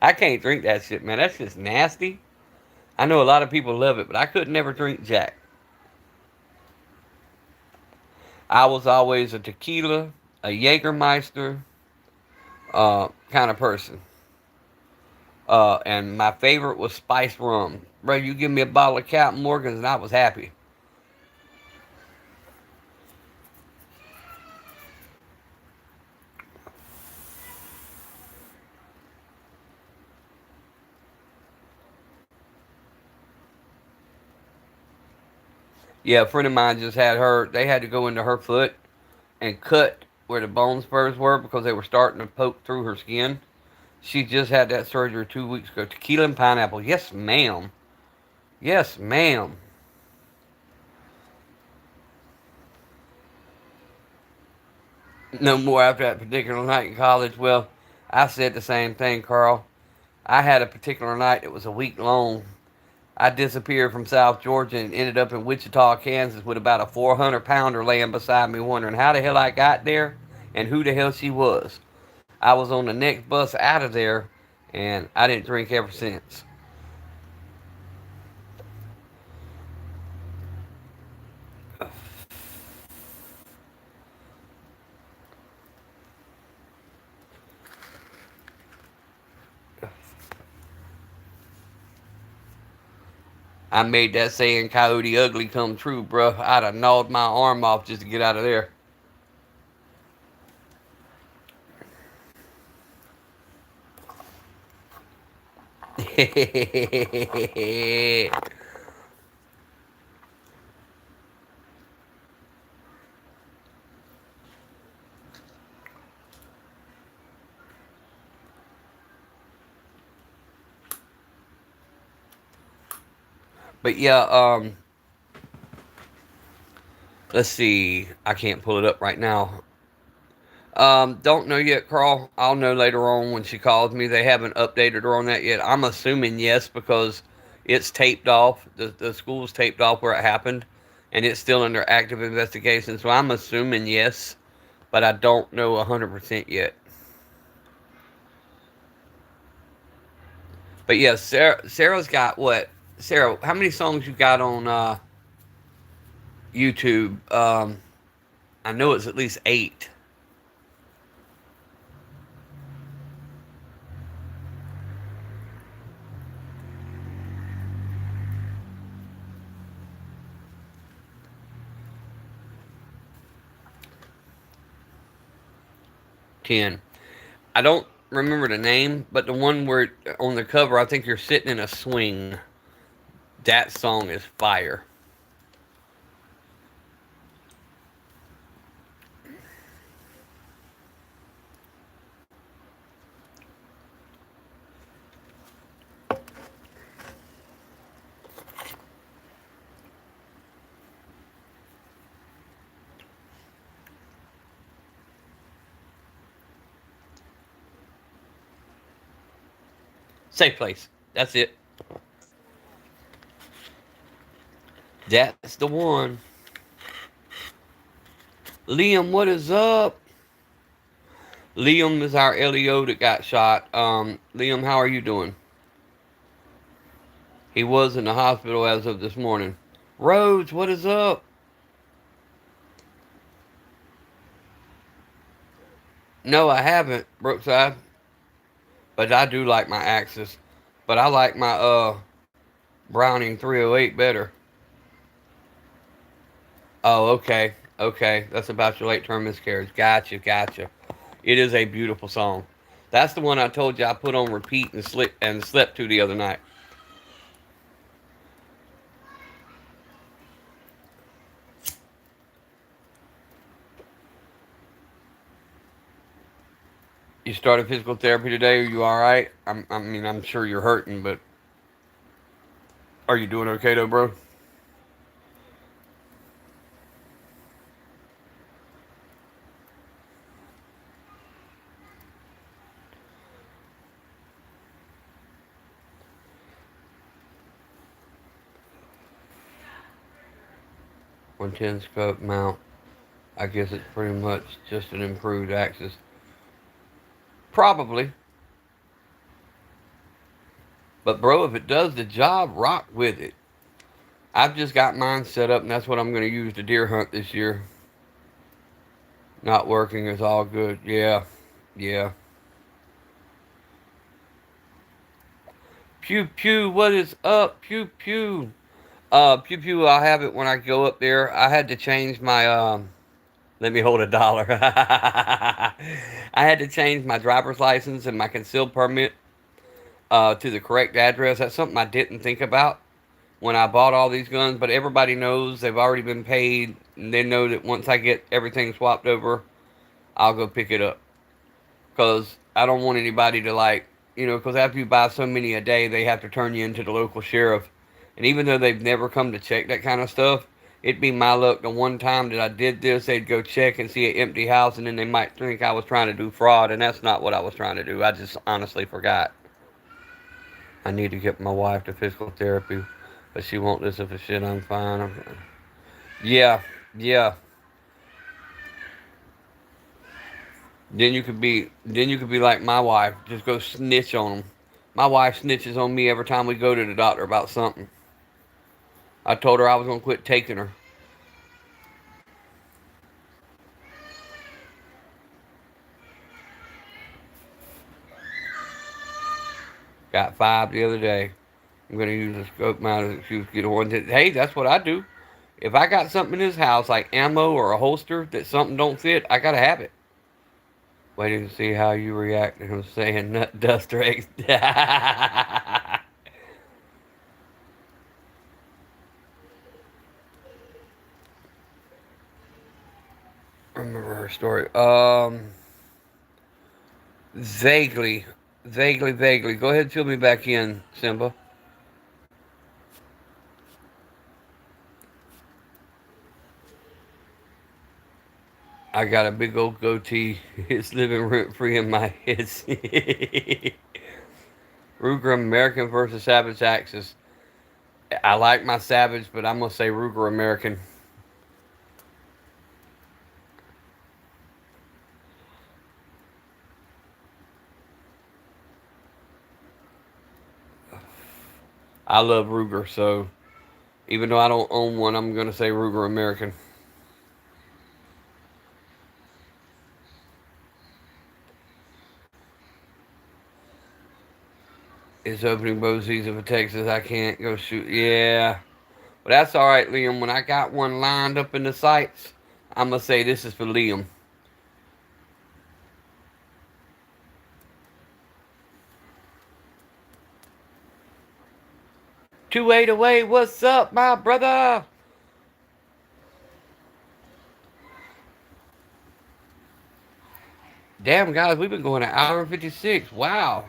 I can't drink that shit, man. That's just nasty. I know a lot of people love it, but I could never drink Jack. I was always a tequila, a Jägermeister kind of person. And my favorite was spiced rum. Bro, you give me a bottle of Captain Morgan's and I was happy. Yeah, a friend of mine just had they had to go into her foot and cut where the bone spurs were because they were starting to poke through her skin. She just had that surgery 2 weeks ago. Tequila and pineapple. Yes, ma'am. Yes, ma'am. No more after that particular night in college. Well, I said the same thing, Carl. I had a particular night that was a week long. I disappeared from South Georgia and ended up in Wichita, Kansas with about a 400-pounder laying beside me wondering how the hell I got there and who the hell she was. I was on the next bus out of there and I didn't drink ever since. I made that saying Coyote Ugly come true, bruh. I'd have gnawed my arm off just to get out of there. But yeah, let's see. I can't pull it up right now. Don't know yet, Carl. I'll know later on when she calls me. They haven't updated her on that yet. I'm assuming yes because it's taped off. The school's taped off where it happened, and it's still under active investigation. So I'm assuming yes, but I don't know 100% yet. But yeah, Sarah's got what? Sarah, how many songs you got on YouTube? I know it's at least 8. Ten. I don't remember the name, but the one where on the cover, I think you're sitting in a swing. That song is fire. Safe place. That's it. That's the one. Liam, what is up? Liam is our LEO that got shot. Liam, how are you doing? He was in the hospital as of this morning. Rhodes, what is up? No, I haven't, Brookside. But I do like my Axis. But I like my Browning 308 better. Oh, okay. Okay. That's about your late term miscarriage. Gotcha, gotcha. It is a beautiful song. That's the one I told you I put on repeat and slept to the other night. You started physical therapy today. Are you all right? I mean, I'm sure you're hurting, but are you doing okay though, bro? One ten scope mount. I guess it's pretty much just an improved Axis. Probably. But bro, if it does the job, rock with it. I've just got mine set up, and that's what I'm going to use to deer hunt this year. Not working is all good. Yeah, yeah. Pew pew, what is up? Pew pew. Pew pew. I'll have it when I go up there. I had to change my Let me hold $1. I had to change my driver's license and my concealed permit to the correct address. That's something I didn't think about when I bought all these guns, but everybody knows they've already been paid, and they know that once I get everything swapped over, I'll go pick it up. Because I don't want anybody to, like, because after you buy so many a day, they have to turn you into the local sheriff. And even though they've never come to check that kind of stuff, it'd be my luck the one time that I did this, they'd go check and see an empty house, and then they might think I was trying to do fraud, and that's not what I was trying to do. I just honestly forgot. I need to get my wife to physical therapy, but she won't listen for shit. I'm fine. Yeah, yeah. Then you could be like my wife. Just go snitch on them. My wife snitches on me every time we go to the doctor about something. I told her I was gonna quit taking her. Got 5 the other day. I'm gonna use a scope mount as an excuse to get one. Hey, that's what I do. If I got something in this house like ammo or a holster that something don't fit, I gotta have it. Waiting to see how you react to him saying nut duster X. Remember her story. Vaguely, vaguely. Go ahead and fill me back in, Simba. I got a big old goatee. It's living rent free in my head. Ruger American versus Savage Axis. I like my Savage, but I'm gonna say Ruger American. I love Ruger, so even though I don't own one, I'm gonna say Ruger American. It's opening bow season for Texas. I can't go shoot. Yeah. But that's alright, Liam. When I got one lined up in the sights, I'm going to say this is for Liam. Two eight away. What's up, my brother? Damn, guys, we've been going an hour and 56. Wow.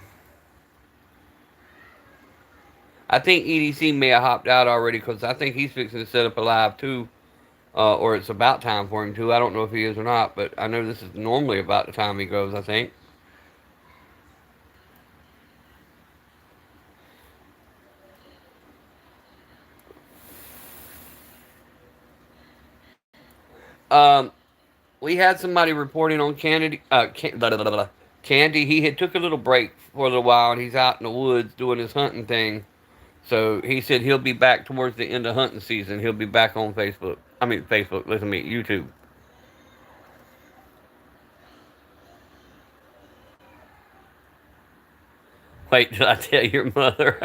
I think EDC may have hopped out already because I think he's fixing to set up a live too. Or it's about time for him to. I don't know if he is or not, but I know this is normally about the time he goes, I think. Um, we had somebody reporting on Candy. Candy. He had took a little break for a little while, and he's out in the woods doing his hunting thing. So he said he'll be back towards the end of hunting season. He'll be back on Facebook. I mean Facebook. Listen to me, YouTube. Wait till I tell your mother.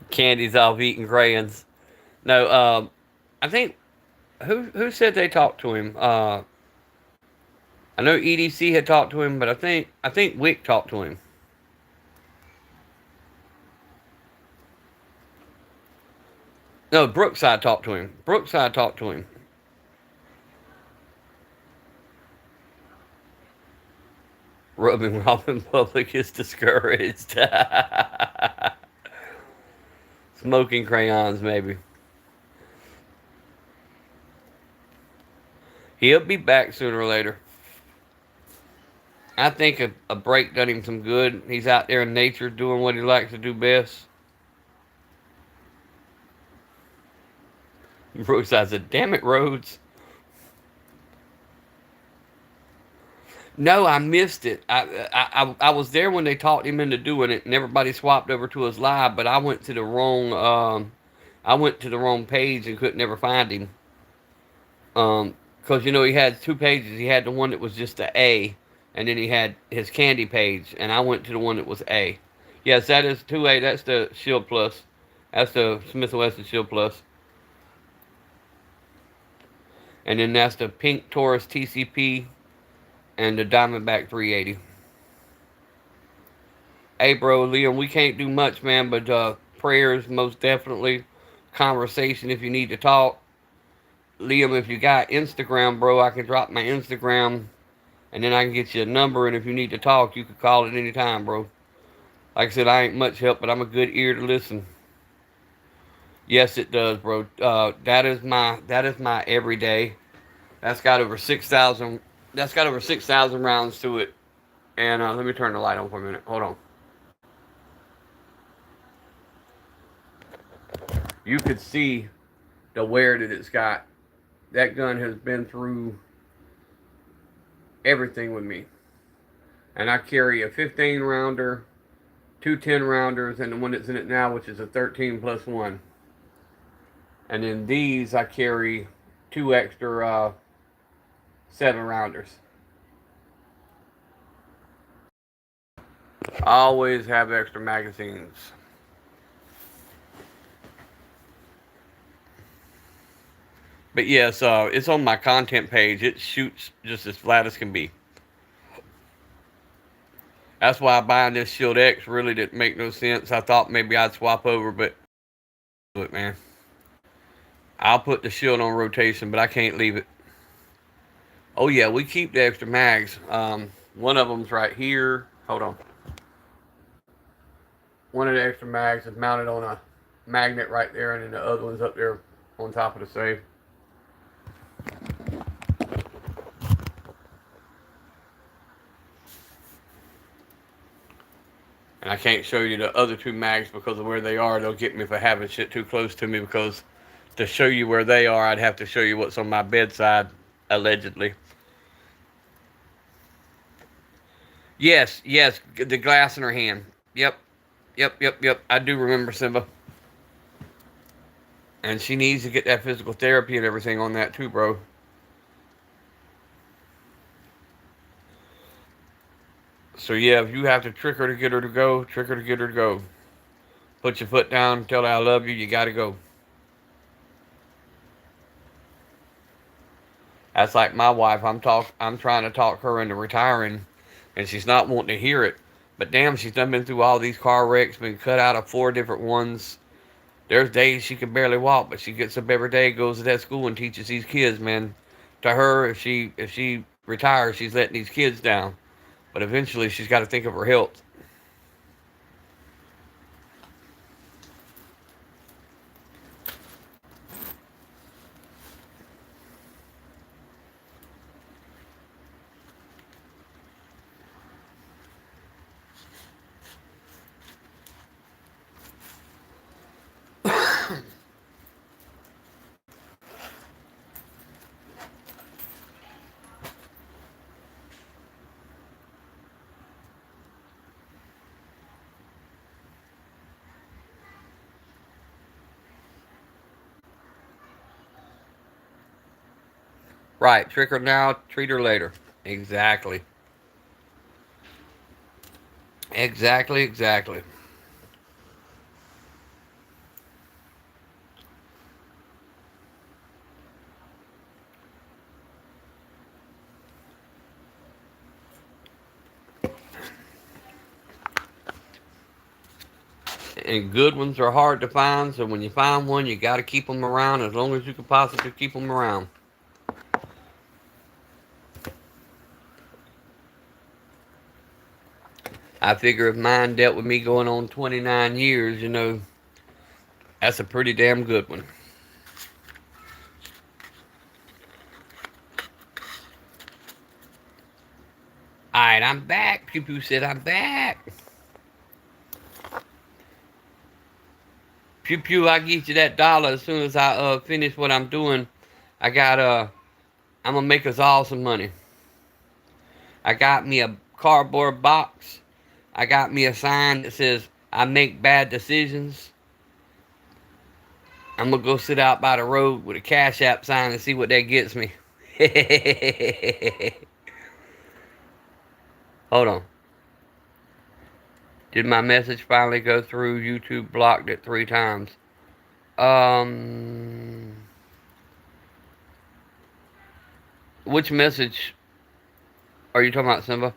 Candy's off eating crayons. No, I think who said they talked to him? I know EDC had talked to him, but I think Wick talked to him. No, Brookside talked to him. Brookside talked to him. Rubbing Rob in public is discouraged. Smoking crayons, maybe. He'll be back sooner or later. I think a break done him some good. He's out there in nature doing what he likes to do best. Brookside said, damn it, Rhodes. No, I missed it. I was there when they talked him into doing it, and everybody swapped over to his live. But I went to the wrong page and couldn't never find him. Because he had two pages. He had the one that was just the A, and then he had his Candy page, and I went to the one that was A. Yes, that is 2A. That's the Shield Plus. That's the Smith & Wesson Shield Plus. And then that's the Pink Taurus TCP and the Diamondback 380. Hey, bro, Liam, we can't do much, man, but prayers most definitely. Conversation if you need to talk. Liam, if you got Instagram, bro, I can drop my Instagram, and then I can get you a number, and if you need to talk, you can call it anytime, bro. Like I said, I ain't much help, but I'm a good ear to listen. Yes, it does, bro. That is my everyday. That's got over 6,000. That's got over 6,000 rounds to it. And let me turn the light on for a minute. Hold on. You could see the wear that it's got. That gun has been through everything with me. And I carry a 15 rounder, two 10 rounders, and the one that's in it now, which is a 13 plus 1. And then these I carry two extra 7 rounders. I always have extra magazines. But yes, it's on my content page. It shoots just as flat as can be. That's why buying this Shield X really didn't make no sense. I thought maybe I'd swap over, but man, I'll put the Shield on rotation, but I can't leave it. Oh yeah, we keep the extra mags. One of them's right here. Hold on. One of the extra mags is mounted on a magnet right there, and then the other one's up there on top of the safe. And I can't show you the other two mags because of where they are. They'll get me if I having shit too close to me, because to show you where they are, I'd have to show you what's on my bedside, allegedly. Yes, yes, the glass in her hand. Yep, yep. I do remember Simba. And she needs to get that physical therapy and everything on that too, bro. So yeah, if you have to trick her to get her to go, trick her to get her to go. Put your foot down, tell her I love you, you gotta go. That's like my wife. I'm trying to talk her into retiring, and she's not wanting to hear it. But damn, she's done been through all these car wrecks, been cut out of 4 different ones. There's days she can barely walk, but she gets up every day, goes to that school, and teaches these kids. Man, to her, if she retires, she's letting these kids down. But eventually, she's got to think of her health. Right, trick her now, treat her later. Exactly. Exactly. And good ones are hard to find, so when you find one, you got to keep them around as long as you can possibly keep them around. I figure if mine dealt with me going on 29 years, that's a pretty damn good one. Alright, I'm back. Pew Pew said I'm back. Pew Pew, I get you that dollar as soon as I finish what I'm doing. I'm gonna make us all some money. I got me a cardboard box. I got me a sign that says I make bad decisions. I'm gonna go sit out by the road with a Cash App sign and see what that gets me. Hold on. Did my message finally go through? YouTube blocked it 3 times. Which message are you talking about, Simba?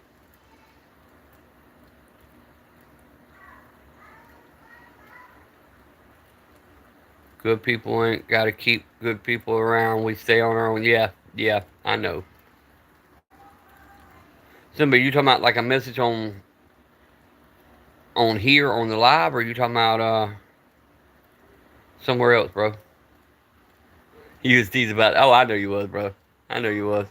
Good people ain't gotta keep good people around. We stay on our own. Yeah, I know. Simba, you talking about like a message on here on the live, or you talking about somewhere else, bro? You was teasing about. Oh, I know you was, bro. I know you was.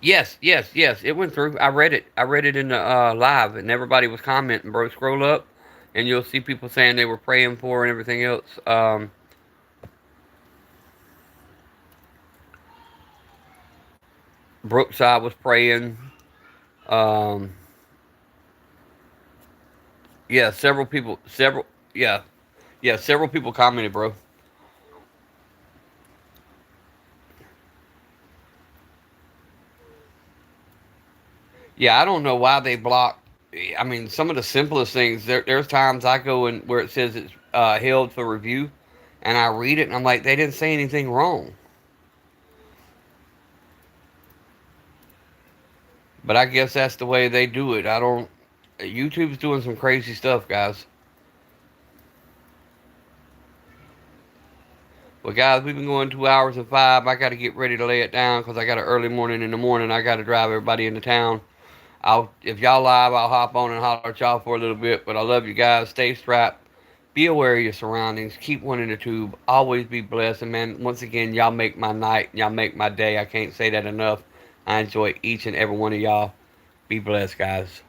Yes. It went through. I read it. I read it in the live, and everybody was commenting, bro. Scroll up, and you'll see people saying they were praying for and everything else. Brookside was praying. Um, yeah, several people. Several people commented, bro. Yeah, I don't know why they block. I mean, some of the simplest things. There's times I go in where it says it's held for review, and I read it, and I'm like, they didn't say anything wrong. But I guess that's the way they do it. I don't. YouTube's doing some crazy stuff, guys. Well, guys, we've been going 2 hours and 5. I got to get ready to lay it down because I got an early morning in the morning. I got to drive everybody into town. If y'all live, I'll hop on and holler at y'all for a little bit. But I love you guys. Stay strapped. Be aware of your surroundings. Keep one in the tube. Always be blessed. And man, once again, y'all make my night. Y'all make my day. I can't say that enough. I enjoy each and every one of y'all. Be blessed, guys.